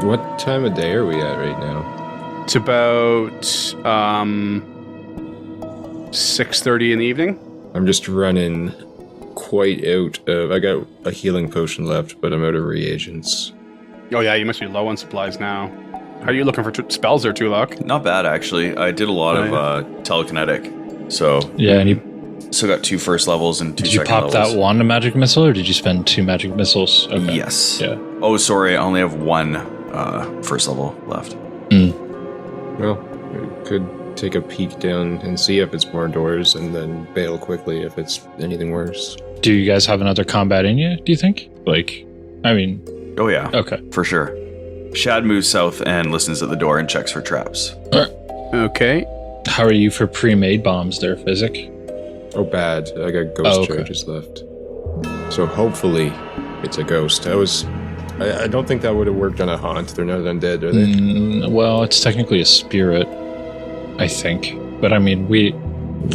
What time of day are we at right now? It's about 6:30 in the evening. I'm just running quite out of... I got a healing potion left, but I'm out of reagents. Oh yeah, you must be low on supplies now. How are you looking for spells there, Tulok? Not bad, actually. I did a lot of telekinetic, so Yeah, and you still got 2 first levels and 2 did you second pop levels. that wand of magic missile, or did you spend 2 magic missiles? Okay. Yes. Yeah. Oh, sorry, I only have 1 first level left. Well, we could take a peek down and see if it's more doors and then bail quickly if it's anything worse. Do you guys have another combat in you, do you think? Like, I mean, Oh yeah, okay. for sure. Shad moves south and listens at the door and checks for traps. Okay. How are you for pre-made bombs there, Physic? Oh, bad. I got ghost okay. charges left. So hopefully it's a ghost. I don't think that would have worked on a haunt. They're not undead, are they? Well, it's technically a spirit, I think. But I mean,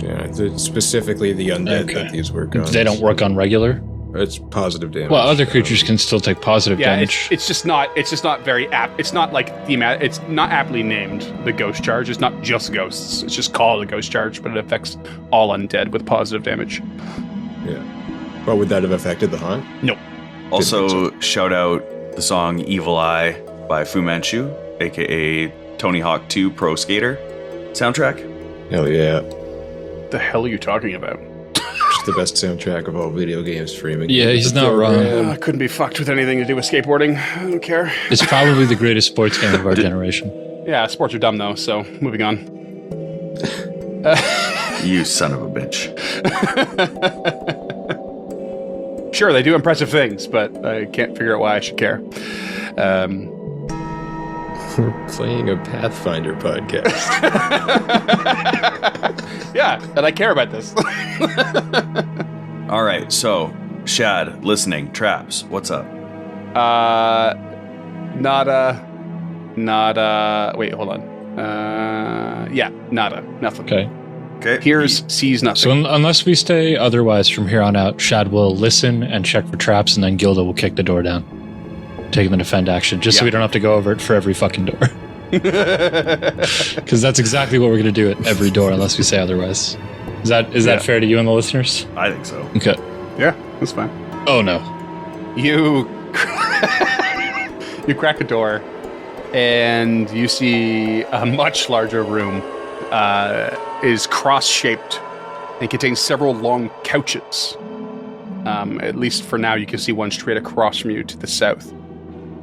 Yeah, it's specifically the undead Okay. that these work on. they don't work on regular. It's positive damage. Well, other creatures can still take positive Yeah, damage. it's just not very apt. It's not like it's not aptly named the ghost charge. It's not just ghosts. It's just called a ghost charge, but it affects all undead with positive damage. Yeah. But would that have affected the haunt? No. Also, shout out the song Evil Eye by Fu Manchu, aka Tony Hawk 2 Pro Skater soundtrack. Hell yeah. The hell are you talking about? It's the best soundtrack of all video games streaming. Yeah, he's not wrong. I couldn't be fucked with anything to do with skateboarding. I don't care. It's probably the greatest sports game of our generation. Yeah, sports are dumb though. So moving on. You son of a bitch. Sure, they do impressive things, but I can't figure out why I should care. Playing a Pathfinder podcast. Yeah, and I care about this. All right, so Shad, listening, traps. What's up? Nada. Wait, hold on. Yeah, nada. Nothing. Okay. Okay. Hears, sees nothing. So unless we stay otherwise from here on out, Shad will listen and check for traps, and then Gilda will kick the door down, taking the defend action, just so Yeah. we don't have to go over it for every fucking door. Because that's exactly what we're going to do at every door, unless we say otherwise. Is that fair to you and the listeners? I think so. Okay. Yeah, that's fine. Oh no. You you crack a door, and you see a much larger room. Is cross-shaped and contains several long couches. At least for now, you can see one straight across from you to the south.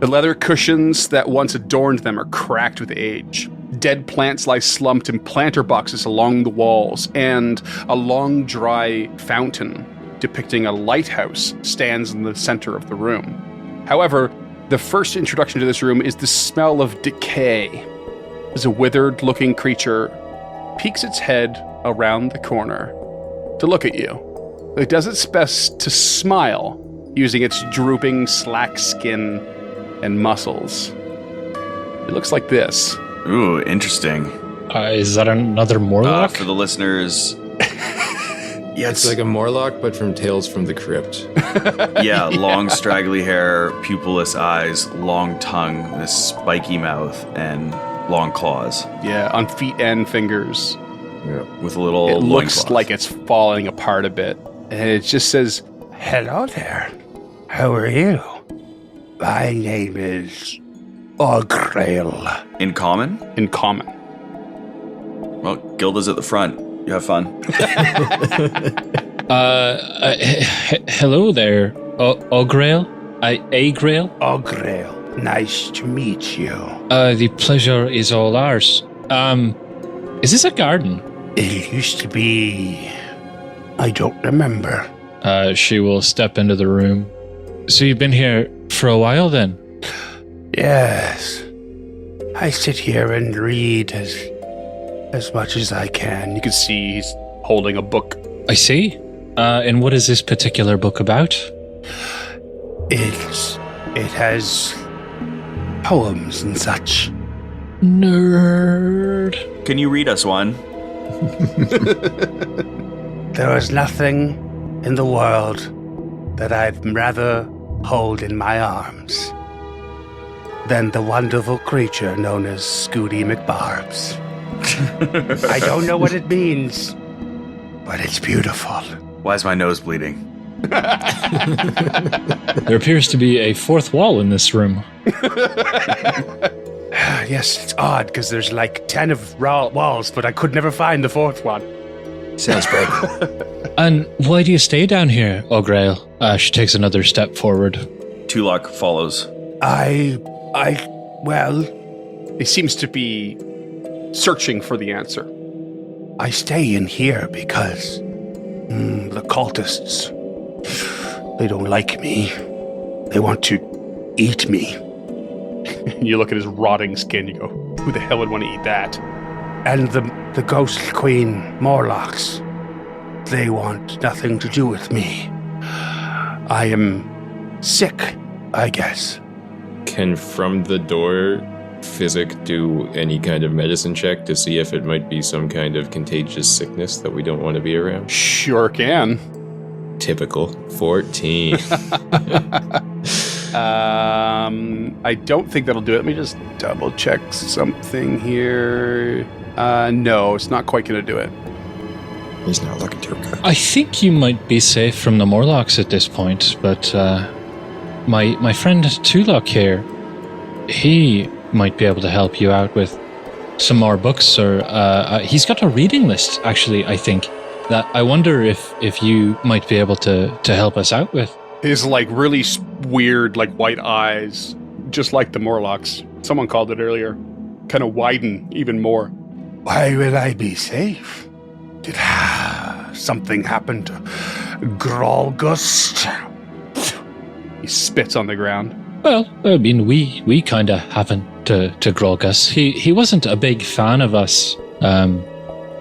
The leather cushions that once adorned them are cracked with age. Dead plants lie slumped in planter boxes along the walls, and a long, dry fountain depicting a lighthouse stands in the center of the room. However, the first introduction to this room is the smell of decay. As a withered-looking creature peeks its head around the corner to look at you. It does its best to smile, using its drooping, slack skin and muscles. It looks like this. Ooh, interesting. Is that another Morlock? For the listeners, yeah, It's like a Morlock, but from Tales from the Crypt. yeah, long straggly hair, pupilless eyes, long tongue, this spiky mouth, and long claws Yeah, on feet and fingers. Yeah. with a little. It looks loincloth. like it's falling apart a bit. And it just says, Hello there. How are you? My name is Ograil. In common. in common. Well, Gilda's at the front. You have fun. Hello there, Ograil? Agrail? Ograil. Nice to meet you. The pleasure is all ours. Is this a garden? It used to be... I don't remember. She will step into the room. So you've been here for a while then? Yes. I sit here and read as much as I can. You can see he's holding a book. I see. And what is this particular book about? It has poems and such. Nerd. Can you read us one? There is nothing in the world that I'd rather hold in my arms than the wonderful creature known as Scooty McBarbs. I don't know what it means, but it's beautiful. Why is my nose bleeding? There appears to be a fourth wall in this room. Yes, it's odd because there's like 10 of walls, but I could never find the fourth one. Sounds perfect. And why do you stay down here, O'Grail? She takes another step forward. Tulok follows. Well, He seems to be searching for the answer. I stay in here because the cultists, they don't like me. They want to eat me. You look at his rotting skin, you go, who the hell would want to eat that? And the Ghost Queen Morlocks, they want nothing to do with me. I am sick, I guess. Can from the door Physic do any kind of medicine check to see if it might be some kind of contagious sickness that we don't want to be around? Sure can. Typical. 14. I don't think that'll do it. Let me just double check something here. No, it's not quite going to do it. He's not looking too good. I think you might be safe from the Morlocks at this point, but my friend Tulok here, he might be able to help you out with some more books, or he's got a reading list, actually, I think, that I wonder if you might be able to help us out with. His like really weird like white eyes, just like the Morlocks. Someone called it earlier. Kind of widen even more. Why will I be safe? Did something happen to Grolgust? He spits on the ground. Well, I mean, we kind of happened to Grolgus. He wasn't a big fan of us,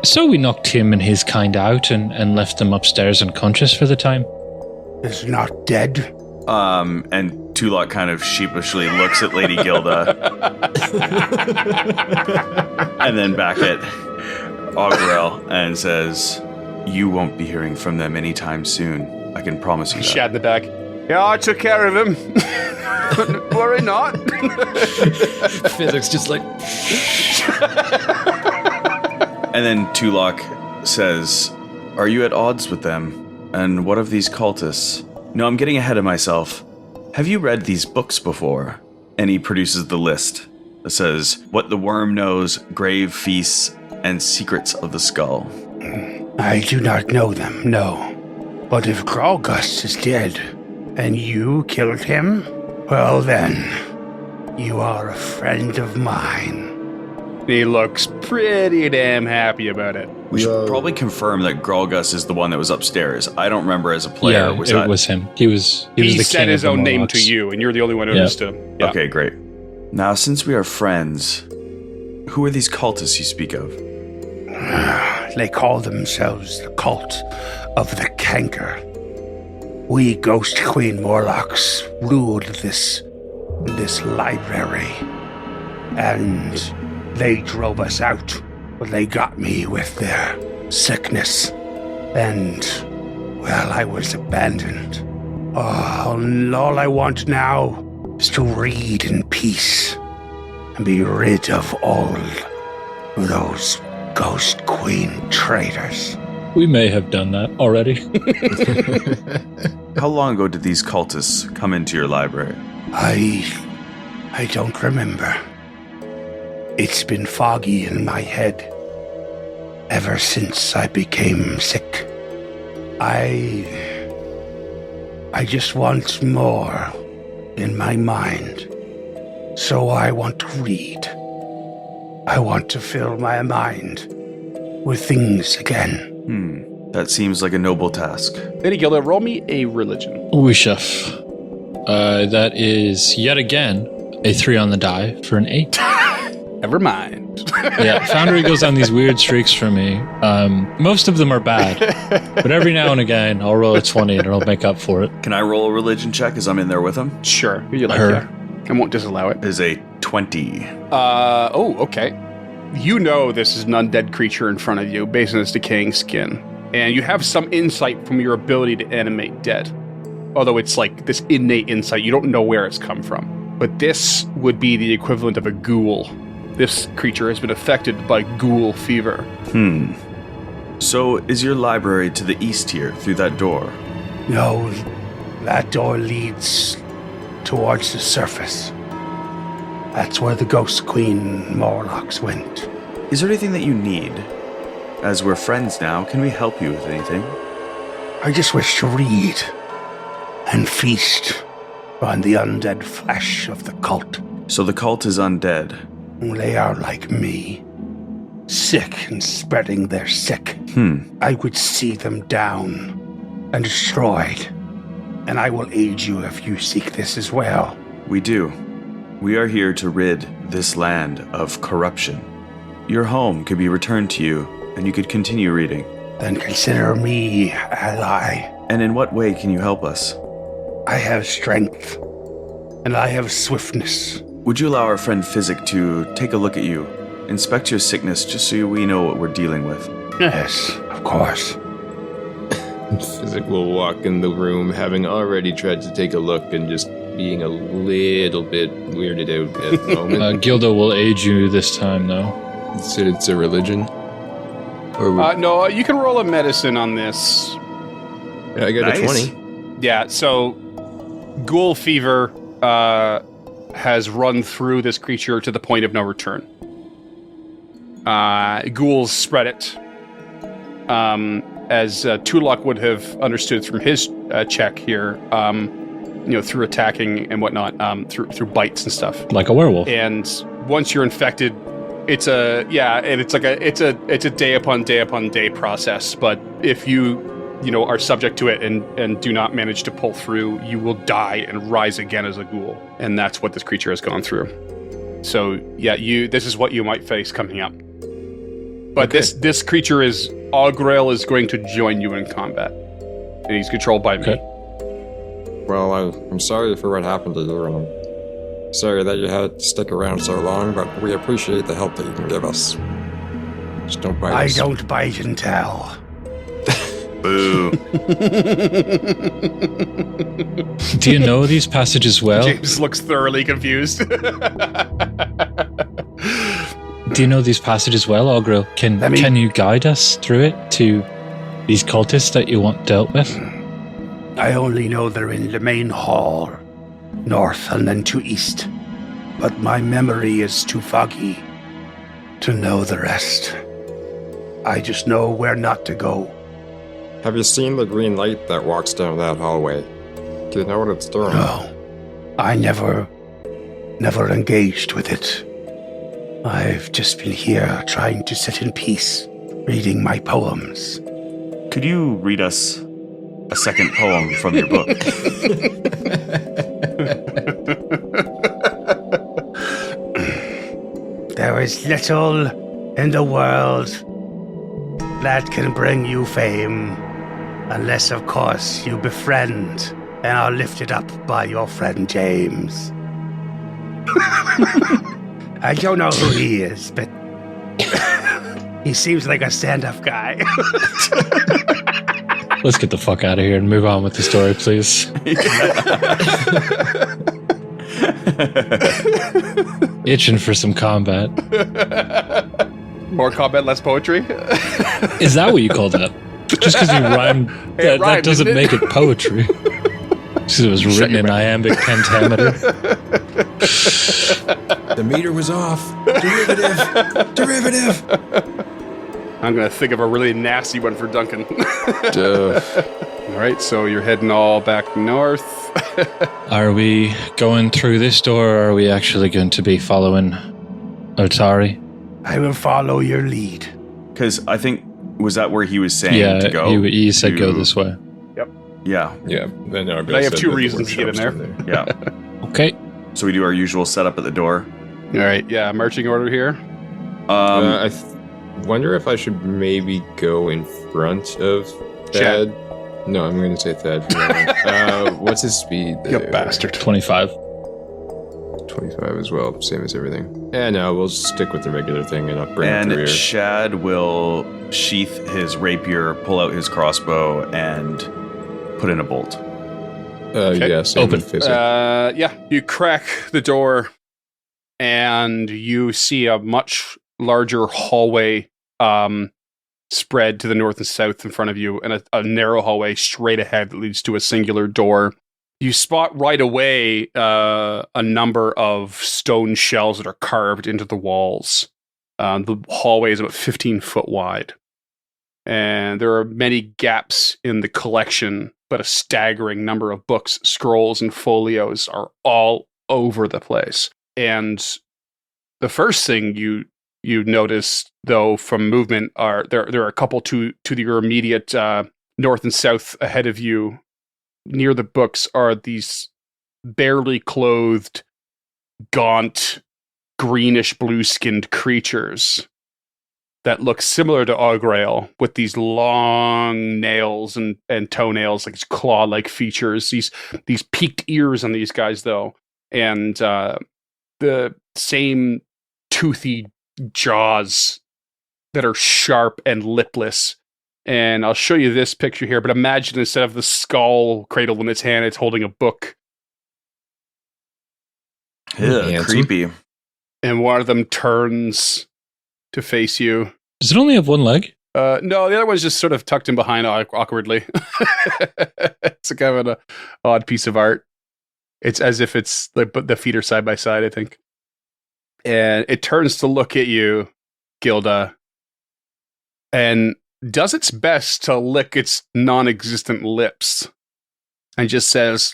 so we knocked him and his kind out and left them upstairs unconscious for the time. Is not dead. And Tulok kind of sheepishly looks at Lady Gilda. And then back at Ogrel and says, "You won't be hearing from them anytime soon. I can promise you that." Shad in the back. Yeah, I took care of him. Worry not. Physics just like... And then Tulok says, "Are you at odds with them? And what of these cultists? No, I'm getting ahead of myself. Have you read these books before?" And he produces the list. It says, "What the Worm Knows, Grave Feasts, and Secrets of the Skull." I do not know them, no. But if Grolgust is dead, and you killed him, well then, you are a friend of mine. He looks pretty damn happy about it. We should probably confirm that Grolgus is the one that was upstairs. I don't remember as a player. Yeah, it was him. He was He the said king his of the own name Morlocks. to you, and you're the only one who Yeah. understood. Yeah. Okay, great. Now, since we are friends, who are these cultists you speak of? They call themselves the Cult of the Canker. We Ghost Queen Morlocks ruled this library, and they drove us out. But they got me with their sickness, and, well, I was abandoned. Oh, and all I want now is to read in peace and be rid of all those Ghost Queen traitors. We may have done that already. How long ago did these cultists come into your library? I don't remember. It's been foggy in my head ever since I became sick. I just want more in my mind. So I want to read. I want to fill my mind with things again. That seems like a noble task. Lady Gilda, roll me a religion. Oui, chef. That is, yet again, a 3 on the die for an 8. Never mind. Yeah, Foundry goes on these weird streaks for me. Most of them are bad, but every now and again, I'll roll a 20 and it'll make up for it. Can I roll a religion check as I'm in there with him? Sure. You like Her. yeah. I won't disallow it. It is a 20. Okay. You know this is an undead creature in front of you based on its decaying skin. And you have some insight from your ability to animate dead. Although it's like this innate insight, you don't know where it's come from. But this would be the equivalent of a ghoul. This creature has been affected by ghoul fever. So is your library to the east here, through that door? No, that door leads towards the surface. That's where the Ghost Queen Morlocks went. Is there anything that you need? As we're friends now, can we help you with anything? I just wish to read and feast on the undead flesh of the cult. So the cult is undead. They are like me, sick and spreading their sick. I would see them down and destroyed, and I will aid you if you seek this as well. We do. We are here to rid this land of corruption. Your home could be returned to you, and you could continue reading. Then consider me ally. And in what way can you help us? I have strength, and I have swiftness. Would you allow our friend Physic to take a look at you, inspect your sickness just so we know what we're dealing with? Yes, of course. Physic will walk in the room, having already tried to take a look and just being a little bit weirded out at the moment. Gilda will aid you this time, though. It's a religion? Or No, you can roll a medicine on this. yeah, I got Nice. a 20. Yeah, so ghoul fever has run through this creature to the point of no return. Ghouls spread it. As Tulok would have understood from his check here, through attacking and whatnot, through bites and stuff. Like a werewolf. And once you're infected, it's a day upon day upon day process. But if you are subject to it and do not manage to pull through, you will die and rise again as a ghoul. And that's what this creature has gone through. So yeah, this is what you might face coming up. But Okay. this creature Augrael is going to join you in combat. And he's controlled by me. Okay. Well, I'm sorry for what happened to you, and I'm sorry that you had to stick around so long, but we appreciate the help that you can give us. Just don't bite I us. don't bite and tell. Boo. Do you know these passages well? James looks thoroughly confused. Do you know these passages well, Augrael? Can you guide us through it to these cultists that you want dealt with? I only know they're in the main hall, north and then to east. But my memory is too foggy to know the rest. I just know where not to go. Have you seen the green light that walks down that hallway? Do you know what it's doing? No, I never engaged with it. I've just been here trying to sit in peace, reading my poems. Could you read us a second poem from your book? There is little in the world that can bring you fame, unless, of course, you befriend and are lifted up by your friend James. I don't know who he is, but he seems like a stand-up guy. Let's get the fuck out of here and move on with the story, please. Itching for some combat. More combat, less poetry. Is that what you call that? Just because you rhymed, that rhymed, doesn't didn't it? make it poetry. Because it was written in iambic pentameter. The meter was off. Derivative. I'm going to think of a really nasty one for Duncan. Duh. All right, so you're heading all back north. Are we going through this door, or are we actually going to be following Otari? I will follow your lead. Because I think Was that where he was saying to go? He said go this way. Yeah. Yeah. Then I have two reasons to get in there. Yeah. Okay. So we do our usual setup at the door. All right, yeah, marching order here. I wonder if I should maybe go in front of Chad. Thad. No, I'm going to say Thad from now on. What's his speed there? You bastard. 25. 25 as well, same as everything. And no, we'll stick with the regular thing and I'll bring up the rear. And Shad will sheath his rapier, pull out his crossbow, and put in a bolt. Yeah, same Open. with Fizzy. Yeah, you crack the door, and you see a much larger hallway spread to the north and south in front of you, and a narrow hallway straight ahead that leads to a singular door. You spot right away a number of stone shells that are carved into the walls. The hallway is about 15 foot wide. And there are many gaps in the collection, but a staggering number of books, scrolls, and folios are all over the place. And the first thing you notice, though, from movement are there are a couple to your immediate north and south ahead of you. Near the books are these barely clothed, gaunt, greenish blue-skinned creatures that look similar to Augrael, with these long nails and toenails, like claw-like features. These peaked ears on these guys, though, and the same toothy jaws that are sharp and lipless. And I'll show you this picture here, but imagine instead of the skull cradled in its hand, it's holding a book. Yeah, creepy. And one of them turns to face you. Does it only have one leg? No, the other one's just sort of tucked in behind awkwardly. It's a kind of an odd piece of art. It's as if it's like the feet are side by side, I think. And it turns to look at you, Gilda, and does its best to lick its non-existent lips, and just says,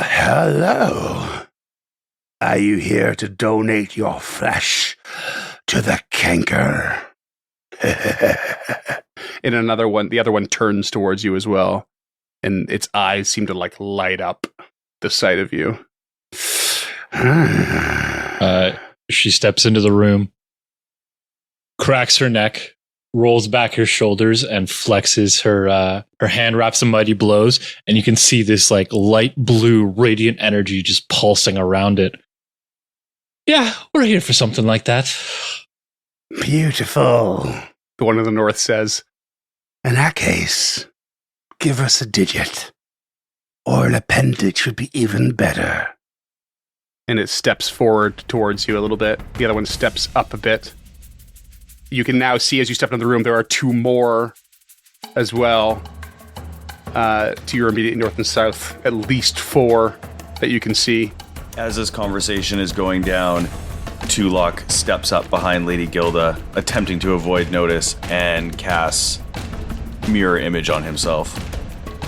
Hello. Are you here to donate your flesh to the canker? and another one, the other one turns towards you as well, and its eyes seem to like light up the sight of you. She steps into the room, cracks her neck, rolls back her shoulders, and flexes her hand, wraps some mighty blows, and you can see this like light blue radiant energy just pulsing around it. Yeah, we're here for something like that. Beautiful. The one in the north says, In that case, give us a digit. Or an appendage would be even better. and it steps forward towards you a little bit. The other one steps up a bit. You can now see as you step into the room, there are two more as well to your immediate north and south. At least four that you can see. As this conversation is going down, Tulok steps up behind Lady Gilda, attempting to avoid notice, and casts mirror image on himself.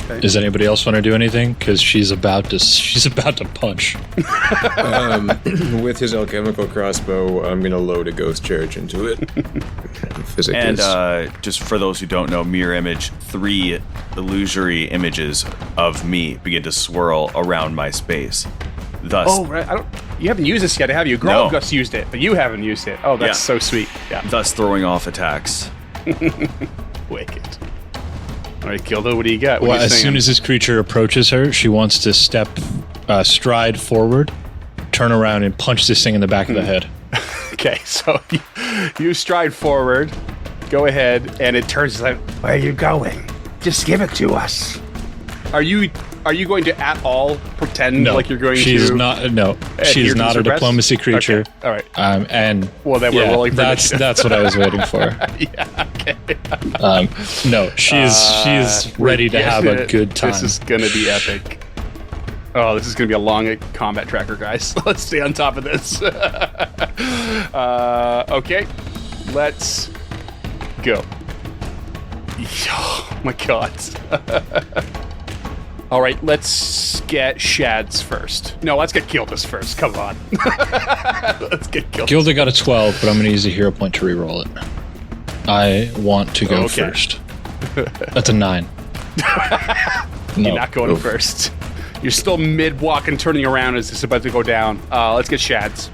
Okay. Does anybody else want to do anything? Because she's about to punch. With his alchemical crossbow, I'm gonna load a ghost charge into it. And just for those who don't know, mirror image, 3 illusory images of me begin to swirl around my space. Thus, Oh, right. You haven't used this yet, have you? No. Groggus used it, but you haven't used it. Oh, that's so sweet. Yeah. thus throwing off attacks. Wicked. All right, Gilda, what do you got? What Well, are you as saying? soon as this creature approaches her, she wants to stride forward, turn around, and punch this thing in the back of the head. Okay, so you stride forward, go ahead, and it turns like, Where are you going? Just give it to us. are you going to at all pretend No, like you're going she's to? not. No, adhere she's to not the a suppress? diplomacy creature. Okay, all right. And Well, then we're rolling for that's initiative. that's what I was waiting for. Yeah, okay. No, she's ready to have a good time. This is gonna be epic. Oh, this is gonna be a long combat tracker, guys. Let's stay on top of this. Okay, let's go. Oh my god. All right, let's get Shad's first. No, let's get Gilda's first. Come on. Let's get Gilda's. Gilda got a 12, but I'm going to use a hero point to reroll it. I want to go Okay. first. That's a 9. You're not going first. You're still mid-walk and turning around as it's about to go down. Let's get Shad's.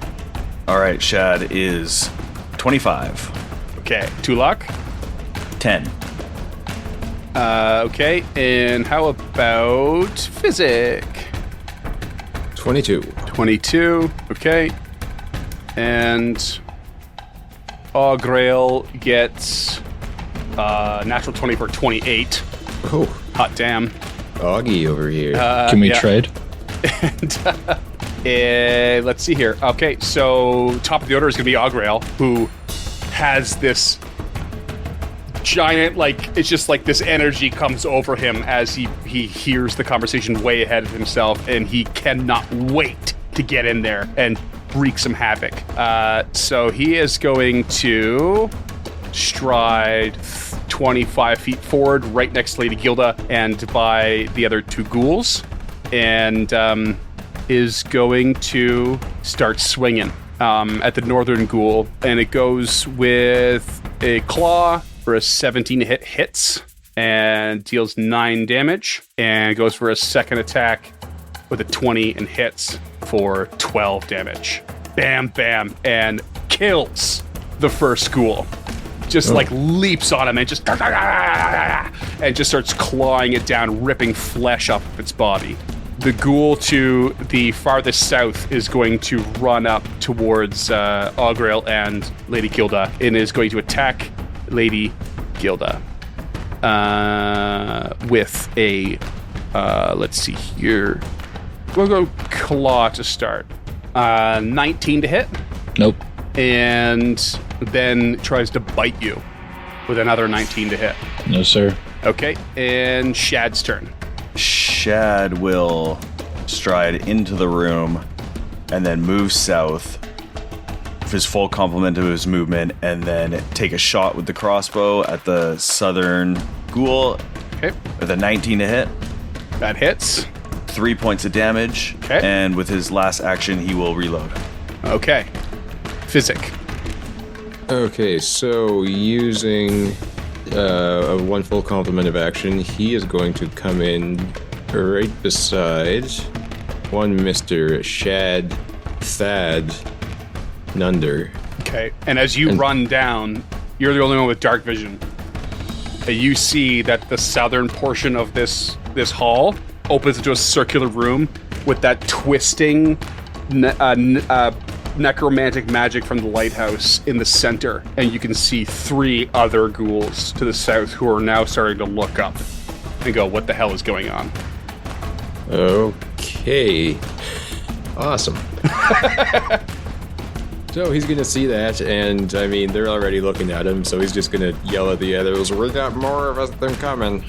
All right, Shad is 25. Okay, Tulak. 10. Okay, and how about Physic? 22. 22, okay. And Grail gets natural 20 for 28. Oh, Hot damn. Augie over here. Can we yeah. trade? And let's see here. Okay, so top of the order is going to be Augrail, who has this giant, like, it's just like this energy comes over him as he hears the conversation way ahead of himself, and he cannot wait to get in there and wreak some havoc. So he is going to stride 25 feet forward right next to Lady Gilda and by the other two ghouls, and is going to start swinging at the northern ghoul, and it goes with a claw for a 17 hits and deals 9 damage, and goes for a second attack with a 20 and hits for 12 damage. Bam, bam, and kills the first ghoul. Just like leaps on him and just starts clawing it down, ripping flesh off of its body. The ghoul to the farthest south is going to run up towards Augrail and Lady Gilda, and is going to attack Lady Gilda with a, let's see here. We'll go claw to start. 19 to hit. Nope. And then tries to bite you with another 19 to hit. No, sir. Okay, and Shad's turn. Shad will stride into the room and then move south with his full complement of his movement, and then take a shot with the crossbow at the southern ghoul Okay, with a 19 to hit, that hits. 3 points of damage, Okay. and with his last action, he will reload. Okay, Physic. Okay, so using a one full complement of action, he is going to come in right beside one Mr. Shad Thad Nunder. Okay, and as you run down, you're the only one with dark vision. You see that the southern portion of this hall opens into a circular room with that twisting necromantic magic from the lighthouse in the center, and you can see 3 other ghouls to the south who are now starting to look up and go, what the hell is going on? Okay. Awesome. So he's gonna see that, and I mean, they're already looking at him, so he's just gonna yell at the others, "We got more of us than coming,"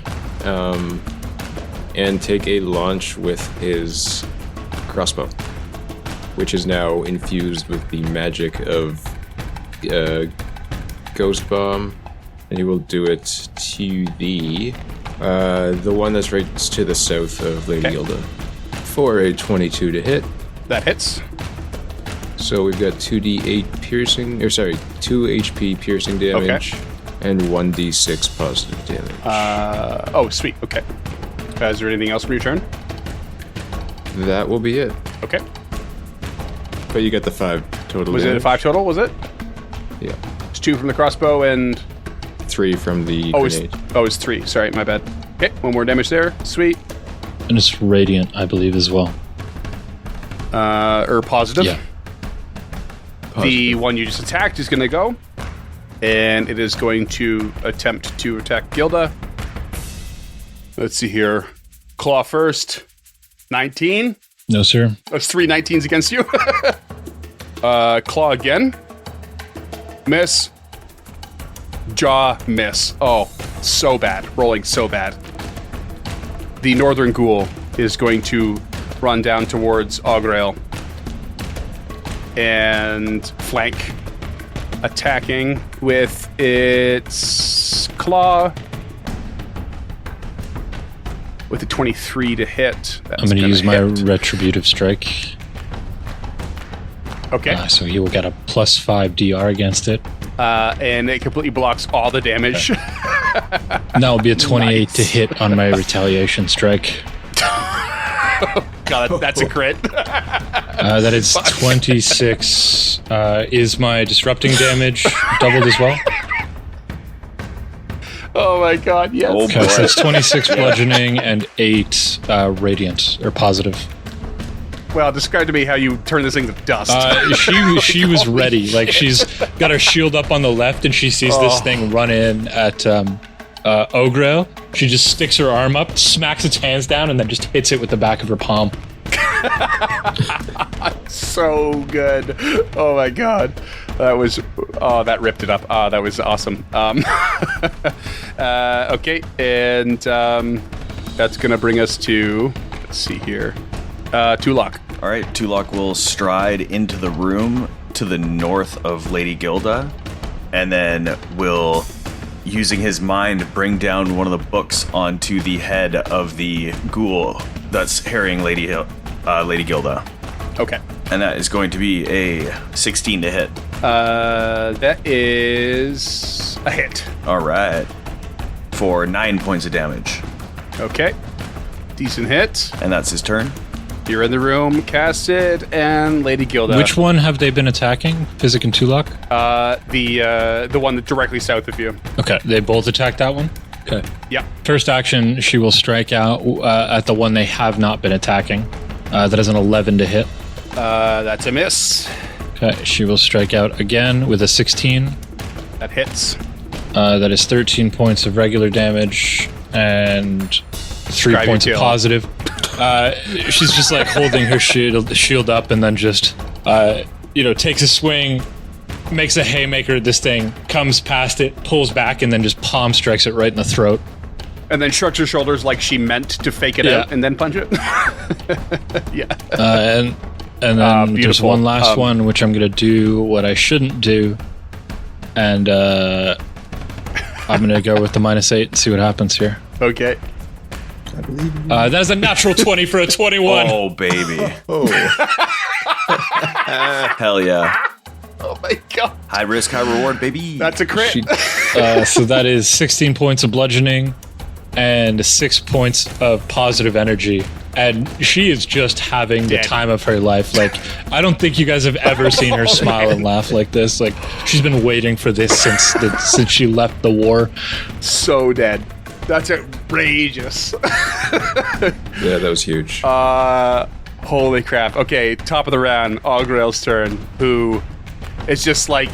and take a launch with his crossbow, which is now infused with the magic of Ghost Bomb, and he will do it to the one that's right to the south of Lady Okay. Gilda for a 22 to hit. That hits. So we've got 2d8 piercing, 2 HP piercing damage, and 1d6 positive damage. Oh, sweet. Okay. Is there anything else from your turn? That will be it. Okay. But you got the 5 total Was damage. it a 5 total? Was it? Yeah. It's 2 from the crossbow and 3 from the oh, grenade. it's 3. Sorry, my bad. Okay, 1 more damage there. Sweet. And it's radiant, I believe, as well. Positive. Yeah. The one you just attacked is going to go, and it is going to attempt to attack Gilda. Let's see here. Claw first. 19. No, sir. That's 3 19s against you. Claw again. Miss. Jaw, miss. Oh, so bad. Rolling so bad. The northern ghoul is going to run down towards Augrail and flank, attacking with its claw with a 23 to hit. That's I'm going to use my hit. retributive strike. Okay. So he will get a +5 DR against it. and it completely blocks all the damage. That would be a 28 to hit on my retaliation strike. God, that's a crit. That is 26. Is my disrupting damage doubled as well? Oh my god, yes. Oh, Okay, so that's 26 bludgeoning and 8 radiant, or positive. Well, describe to me how you turn this thing to dust. She was ready. Like, she's got her shield up on the left, and she sees this thing run in at Ogro. She just sticks her arm up, smacks its hands down, and then just hits it with the back of her palm. So good. Oh my god. That ripped it up. That was awesome. Okay, and that's gonna bring us to, let's see here, Tulok. All right, Tulok will stride into the room to the north of Lady Gilda, and then will, using his mind, bring down one of the books onto the head of the ghoul that's harrying Lady Gilda. Okay. And that is going to be a 16 to hit. That is a hit. All right. For 9 points of damage. Okay. Decent hit. And that's his turn. You're in the room, cast it, and Lady Gilda. Which one have they been attacking? Physic and Tulok? The one that directly south of you. Okay, they both attacked that one? Okay. Yeah. First action, she will strike out at the one they have not been attacking. That is an 11 to hit. That's a miss. Okay, she will strike out again with a 16. That hits. That is 13 points of regular damage and 3 Describe points your of kill. positive. She's just like holding her shield up and then just, takes a swing, makes a haymaker at this thing, comes past it, pulls back, and then just palm strikes it right in the throat. And then shrugs her shoulders like she meant to fake it out and then punch it. Yeah. And then there's beautiful. one last one, which I'm going to do what I shouldn't do. And I'm going to go with the -8 and see what happens here. Okay. That is a natural 20 for a 21. Oh, baby. Oh, Hell yeah. Oh my god. High risk, high reward, baby. That's a crit. So that is 16 points of bludgeoning and 6 points of positive energy. And she is just having the Dead. time of her life. Like, I don't think you guys have ever seen her smile and laugh like this. Like, she's been waiting for this since she left the war. So dead. That's outrageous. yeah, that was huge. Holy crap. Okay, top of the round, Augrael's turn, who is just like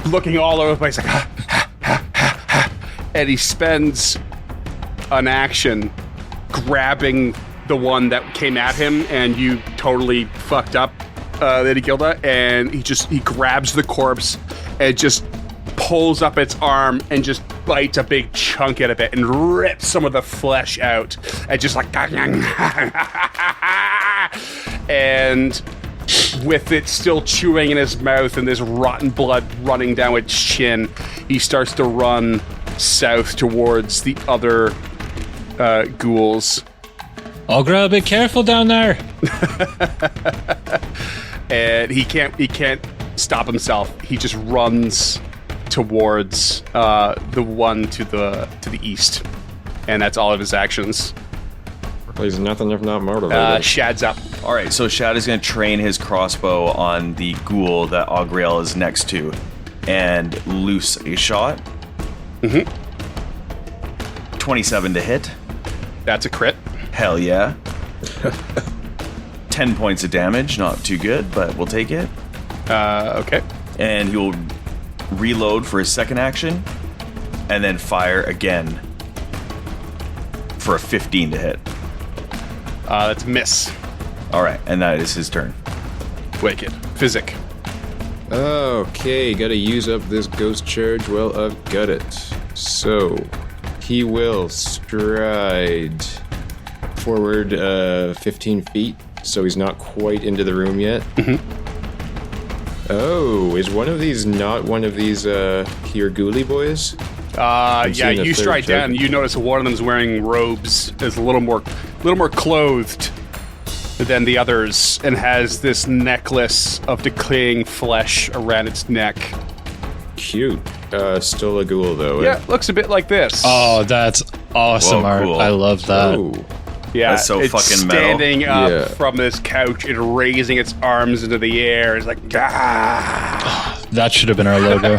looking all over the place, like, and he spends an action grabbing the one that came at him, and you totally fucked up, Lady Gilda, and he grabs the corpse and just pulls up its arm and just bites a big chunk out of it and rips some of the flesh out, and just like, and with it still chewing in his mouth and this rotten blood running down its chin, he starts to run south towards the other ghouls. Ogra, be careful down there. And he can't stop himself. He just runs towards the one to the east, and that's all of his actions. He's nothing if not motivated. Shad's up. All right, so Shad is going to train his crossbow on the ghoul that Augrael is next to and loose a shot. 27 to hit. That's a crit. Hell yeah. 10 points of damage, not too good, but we'll take it. Okay. And he'll reload for his second action and then fire again for a 15 to hit. That's a miss. All right, and that is his turn. Wicked. Physic. Okay, gotta use up this ghost charge. Well, I've got it. So, he will stride forward 15 feet, so he's not quite into the room yet. Oh, is one of these not one of these here ghoulie boys? Yeah, seeing a you third stride trait. down. You notice one of them's wearing robes, is a little more clothed than the others, and has this necklace of decaying flesh around its neck. Cute. Still a ghoul, though. Yeah, looks a bit like this. Oh, that's awesome Whoa, art. cool. I love that. Oh. yeah, that's so it's fucking metal. standing up Yeah. from this couch and raising its arms into the air. It's like, ah. That should have been our logo.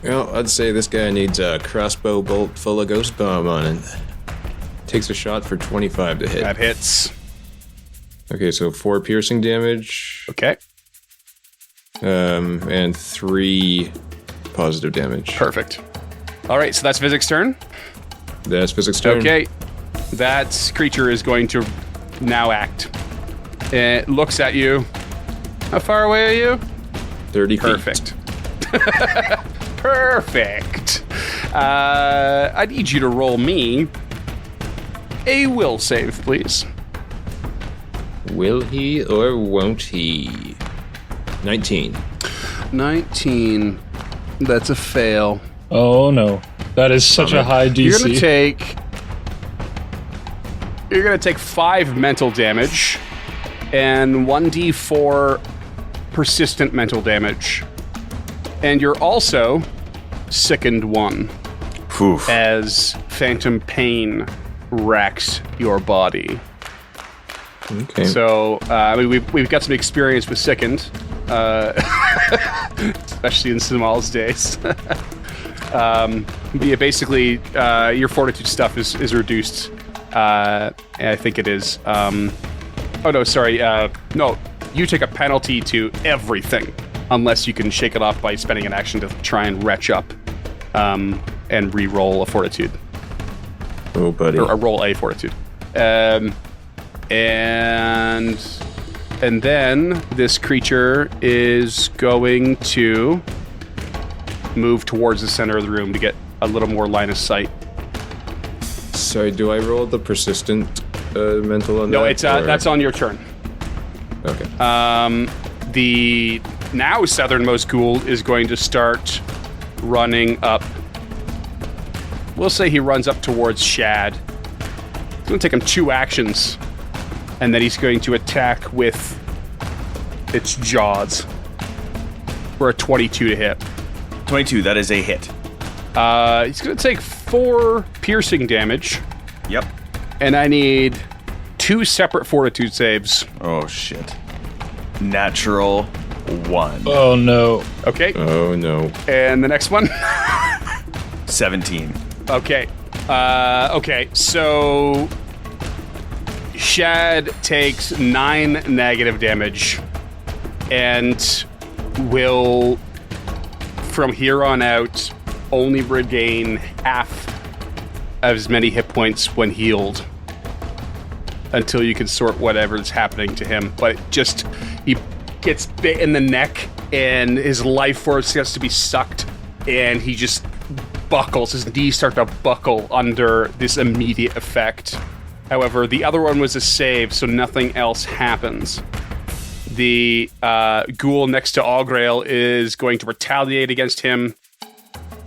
Well, I'd say this guy needs a crossbow bolt full of ghost bomb on it. Takes a shot for 25 to hit. That hits. Okay, so 4 piercing damage, Okay, and 3 positive damage. perfect. All right, so that's Physic's turn. That's physics turn. Okay, that creature is going to now act. It looks at you. How far away are you? 30 feet. Perfect. Perfect. I need you to roll me a will save, please. Will he or won't he? 19. 19. That's a fail. Oh no, that is such a high DC. You're gonna take 5 mental damage and 1d4 persistent mental damage. And you're also sickened 1 Oof. as phantom pain racks your body. Okay. So we've got some experience with sickened, especially in Samal's days. Yeah, basically, your fortitude stuff is reduced. I think it is. Oh no, sorry. No, you take a penalty to everything unless you can shake it off by spending an action to try and retch up and re-roll a fortitude. Oh, buddy. Or roll a fortitude. And then this creature is going to move towards the center of the room to get a little more line of sight. Sorry, do I roll the persistent mental on that? No, it's or- that's on your turn. Okay. The now southernmost ghoul is going to start running up. We'll say he runs up towards Shad. It's going to take him 2 actions, and then he's going to attack with its jaws for a 22 to hit. 22, that is a hit. He's going to take 4 piercing damage, Yep. and I need 2 separate fortitude saves. Oh, shit. Natural 1. Oh no. Okay, Oh, no. and the next one. 17. Okay. Okay, so Shad takes 9 negative damage and will, from here on out, only regain half as many hit points when healed until you can sort whatever's happening to him. But he gets bit in the neck and his life force has to be sucked, and he just buckles. His knees start to buckle under this immediate effect. However, the other one was a save, so nothing else happens. The ghoul next to Augrail is going to retaliate against him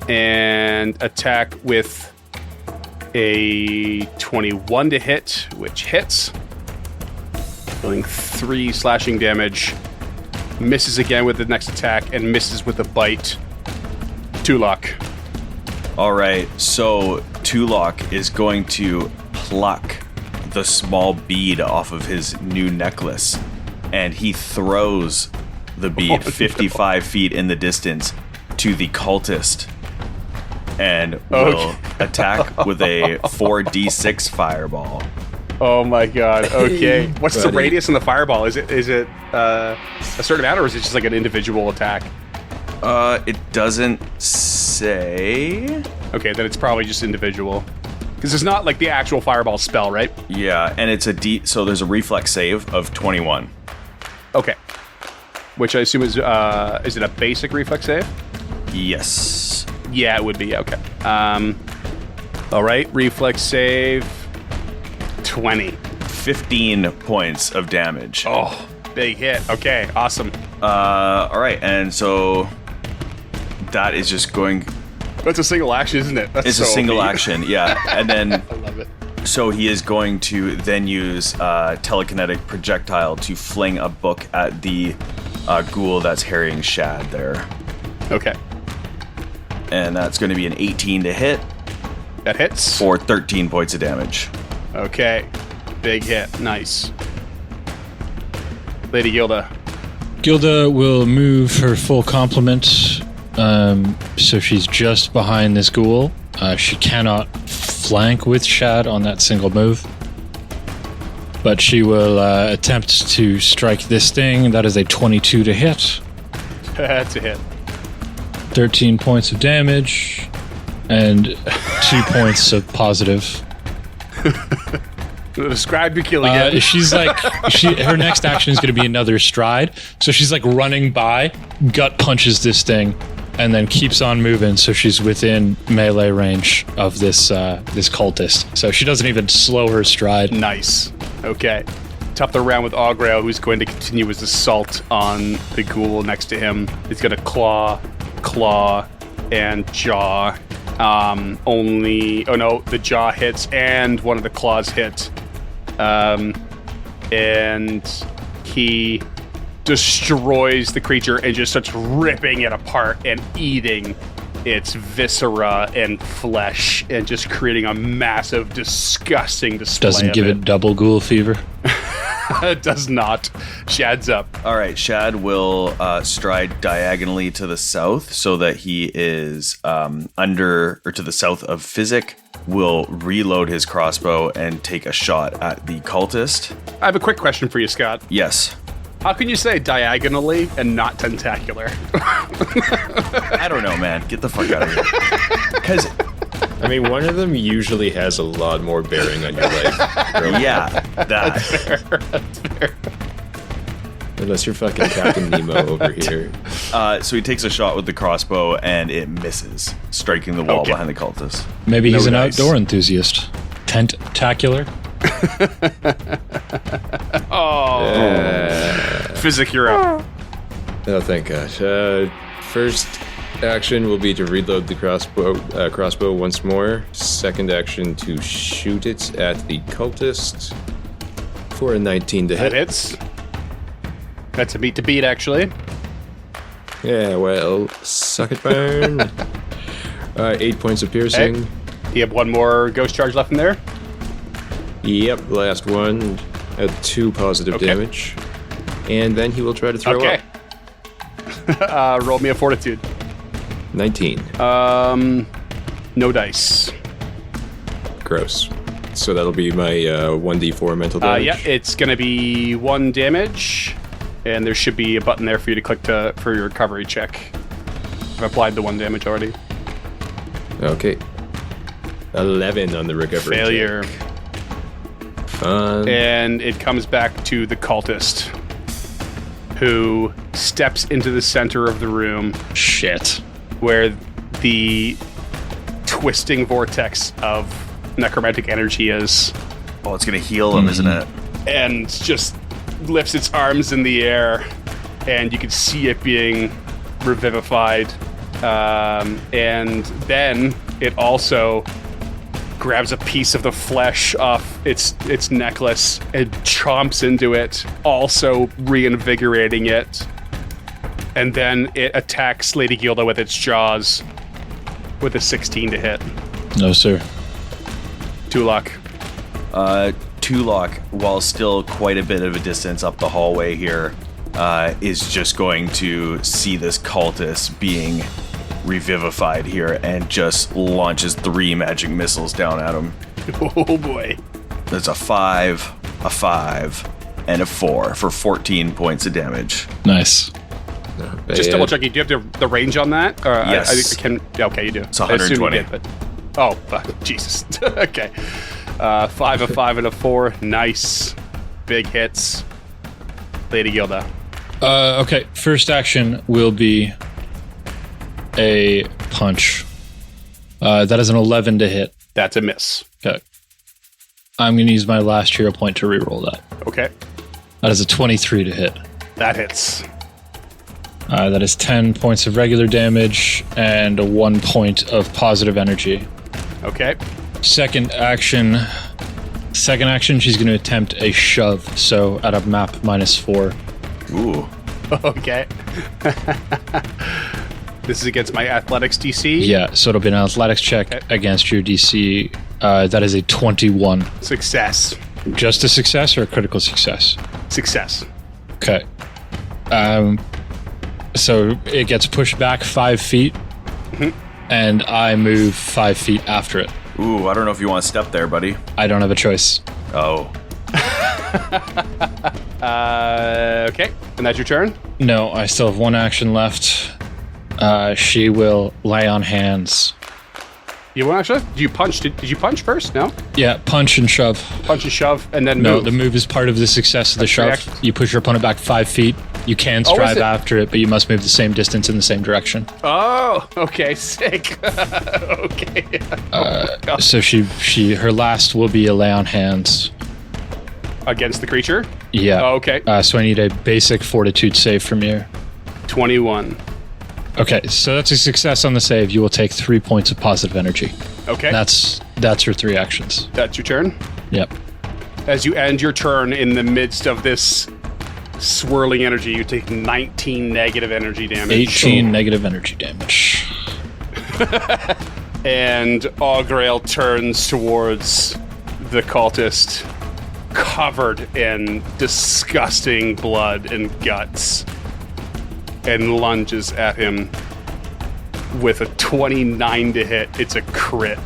and attack with a 21 to hit, which hits, dealing 3 slashing damage. Misses again with the next attack and misses with a bite. Tulok. All right, so Tulok is going to pluck the small bead off of his new necklace, and he throws the bead 55 feet in the distance to the cultist, and will attack with a 4d6 fireball. Oh my god. Okay. What's the Buddy. radius in the fireball? Is it a certain amount, or is it just like an individual attack? It doesn't say. Okay, then it's probably just individual. Because it's not like the actual fireball spell, right? Yeah, and it's so there's a reflex save of 21. Okay. Which I assume is it a basic reflex save? Yes. Yeah, it would be. Okay. All right. Reflex save. 20. 15 points of damage. Oh, big hit. Okay. Awesome. All right, and so that is just going. That's a single action, isn't it? That's It's a so single OP. action, yeah, and then I love it. so he is going to then use telekinetic projectile to fling a book at the ghoul that's harrying Shad there. Okay. And that's going to be an 18 to hit. That hits. For 13 points of damage. Okay. Big hit. Nice. Lady Gilda. Gilda will move her full complement, so she's just behind this ghoul. She cannot flank with Shad on that single move, but she will attempt to strike this thing. That is a 22 to hit. That's a hit. 13 points of damage and 2 points of positive. Describe your kill again. She's like, her next action is going to be another stride. So she's like running by, gut punches this thing, and then keeps on moving. So she's within melee range of this cultist. So she doesn't even slow her stride. Nice. Okay. Top the round with Augrail, who's going to continue his assault on the ghoul next to him. He's going to claw, and jaw. The jaw hits and one of the claws hit. And he destroys the creature and just starts ripping it apart and eating its viscera and flesh and just creating a massive, disgusting display. Doesn't give it double ghoul fever. It does not. Shad's up. All right, Shad will stride diagonally to the south so that he is under or to the south of Physic. Will reload his crossbow and take a shot at the cultist. I have a quick question for you, Scott. Yes. How can you say diagonally and not tentacular? I don't know, man. Get the fuck out of here. Because, I mean, one of them usually has a lot more bearing on your life. yeah, that. That's fair. Unless you're fucking Captain Nemo over here. So he takes a shot with the crossbow and it misses, striking the wall Okay. behind the cultist. Maybe he's No an dice. outdoor enthusiast. Tentacular. Physic, you're up. Oh, thank God. First action will be to reload the crossbow once more. Second action to shoot it at the cultist for a 19 to That hit. hits. That's a beat to beat, actually. Yeah, well, suck it, burn. 8 points of piercing. Do you have one more ghost charge left in there? Yep, last one at 2 positive Okay. damage. And then he will try to throw Okay. up. Roll me a fortitude. 19. No dice. Gross. So that'll be my 1d4 mental damage. Yeah, it's going to be 1 damage. And there should be a button there for you to click for your recovery check. I've applied the 1 damage already. Okay. 11 on the recovery. Failure. check. Fun. And it comes back to the cultist, who steps into the center of the room Shit. where the twisting vortex of necromantic energy is, Oh, it's going to heal him, isn't it? and just lifts its arms in the air, and you can see it being revivified. And then it also grabs a piece of the flesh off its necklace and chomps into it, also reinvigorating it. And then it attacks Lady Gilda with its jaws with a 16 to hit. No, sir. Tulok. Tulok, while still quite a bit of a distance up the hallway here, is just going to see this cultist being revivified here and just launches 3 magic missiles down at him. Oh boy. There's a 5, a 5, and a 4 for 14 points of damage. Nice. Just double checking. Do you have the range on that? Or Yes. I think I can. Okay, you do. It's I assume you 120. did, but oh, fuck, Jesus. Okay. 5, a 5, and a 4. Nice. Big hits. Lady Gilda. Okay, first action will be a punch. That is an 11 to hit. That's a miss. Okay. I'm going to use my last hero point to reroll that. Okay. That is a 23 to hit. That hits. That is 10 points of regular damage and 1 point of positive energy. Okay. Second action, she's going to attempt a shove. So at a map -4. Ooh. Okay. This is against my athletics DC. Yeah, so it'll be an athletics check against your DC. That is a 21. Success. Just a success or a critical success? Success. Okay. So it gets pushed back 5 feet, and I move 5 feet after it. Ooh, I don't know if you want to step there, buddy. I don't have a choice. Oh. Okay. And that's your turn? No, I still have one action left. She will lay on hands. You want actually? Did you punch? Did you punch first? No? Yeah, punch and shove. Punch and shove, and then No, move. the move is part of the success of the That's three shove. actions. You push your opponent back 5 feet. You can Oh, is strive it? after it, but you must move the same distance in the same direction. Oh, okay, sick. Okay. So her last will be a lay on hands. Against the creature? Yeah. Oh, okay. So I need a basic fortitude save from you. 21. Okay, so that's a success on the save. You will take 3 points of positive energy. Okay. That's your 3 actions. That's your turn. Yep. As you end your turn in the midst of this swirling energy, you take 19 negative energy damage. 18 negative energy damage. And Augrail turns towards the cultist, covered in disgusting blood and guts, and lunges at him with a 29 to hit. It's a crit.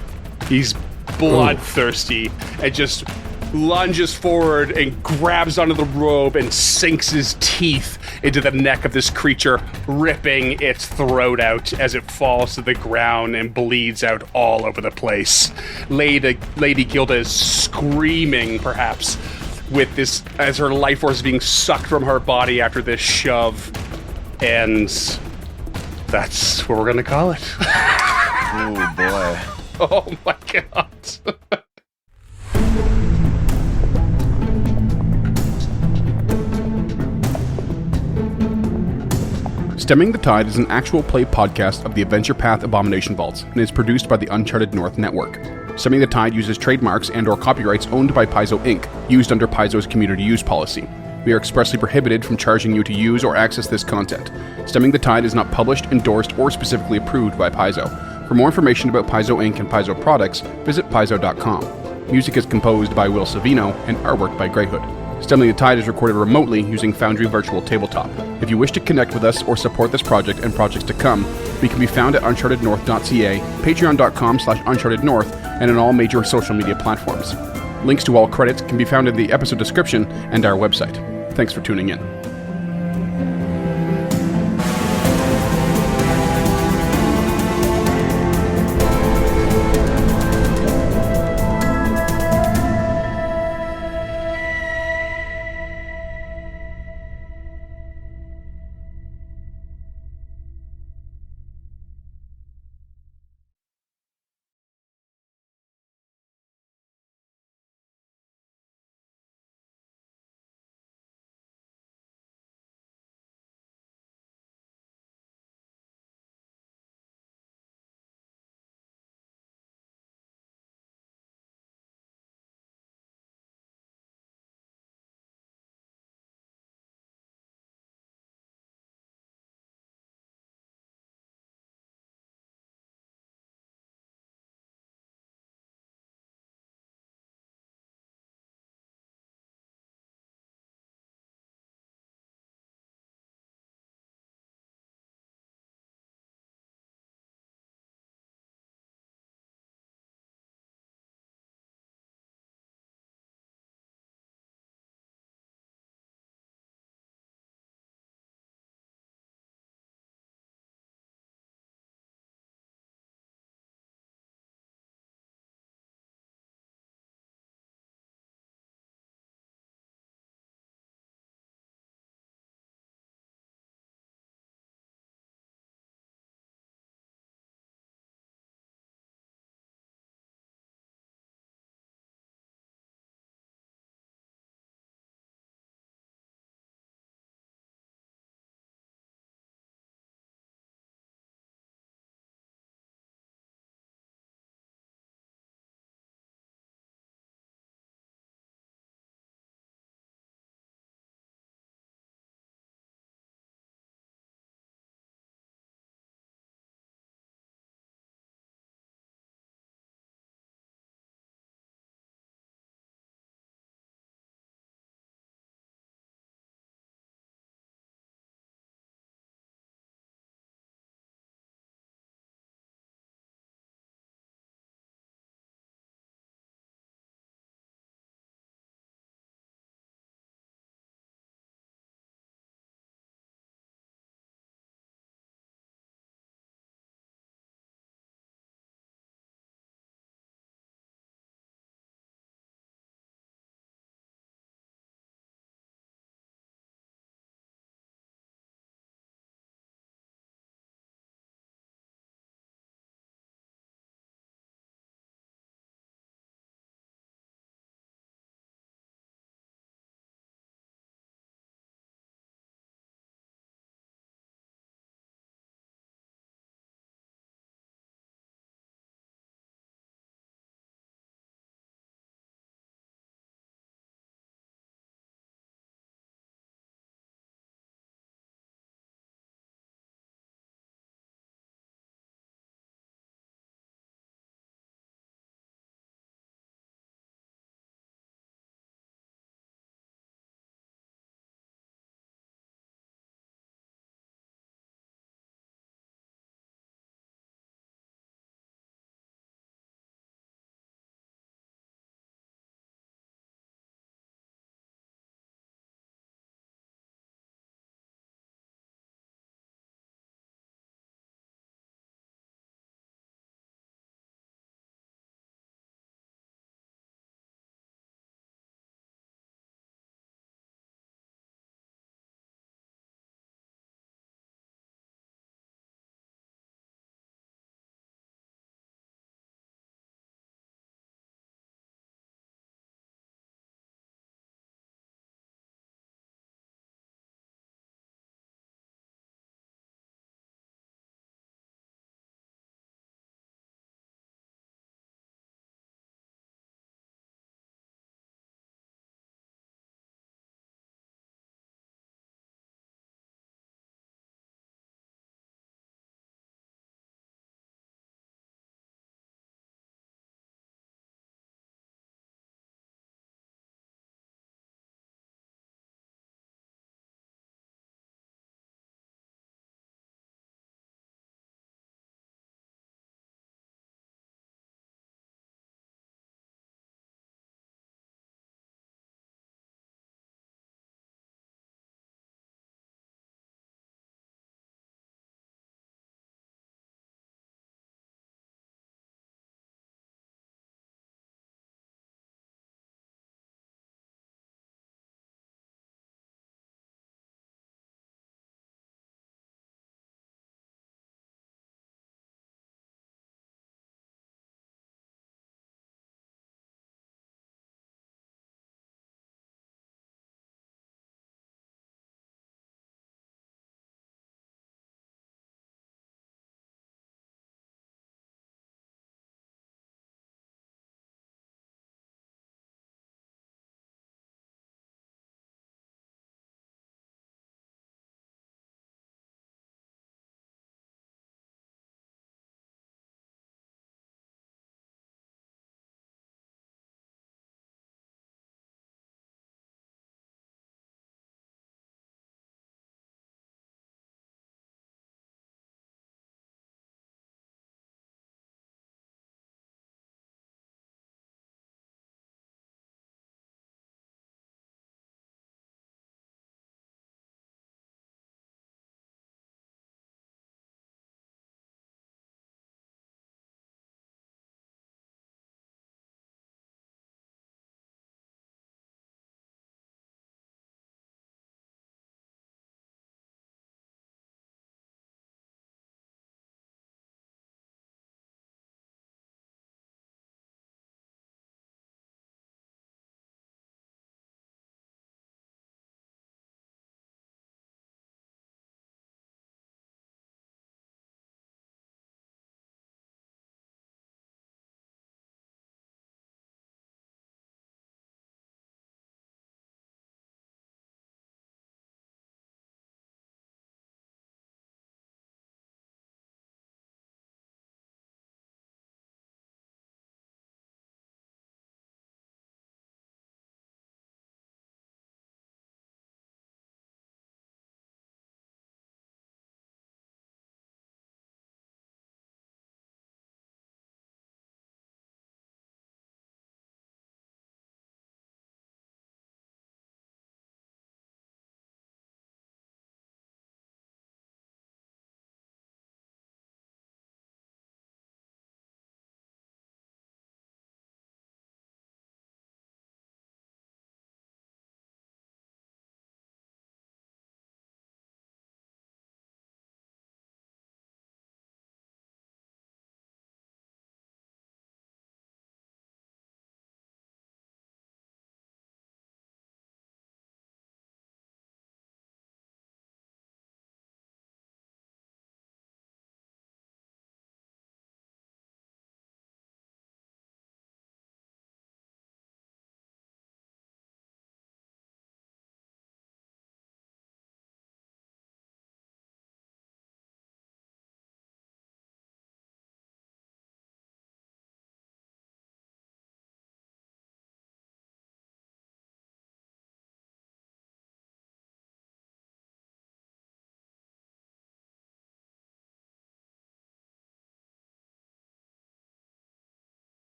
He's bloodthirsty and just lunges forward and grabs onto the robe and sinks his teeth into the neck of this creature, ripping its throat out as it falls to the ground and bleeds out all over the place. Lady Gilda is screaming, perhaps, with this as her life force is being sucked from her body after this shove. And that's what we're gonna call it. Oh, boy. Oh my god. Stemming the Tide is an actual play podcast of the Adventure Path Abomination Vaults and is produced by the Uncharted North Network. Stemming the Tide uses trademarks and/or copyrights owned by Paizo Inc., used under Paizo's community use policy. We are expressly prohibited from charging you to use or access this content. Stemming the Tide is not published, endorsed, or specifically approved by Paizo. For more information about Paizo Inc. and Paizo products, visit paizo.com. Music is composed by Will Savino and artwork by Greyhood. Stemming the Tide is recorded remotely using Foundry Virtual Tabletop. If you wish to connect with us or support this project and projects to come, we can be found at unchartednorth.ca, patreon.com/unchartednorth, and on all major social media platforms. Links to all credits can be found in the episode description and our website. Thanks for tuning in.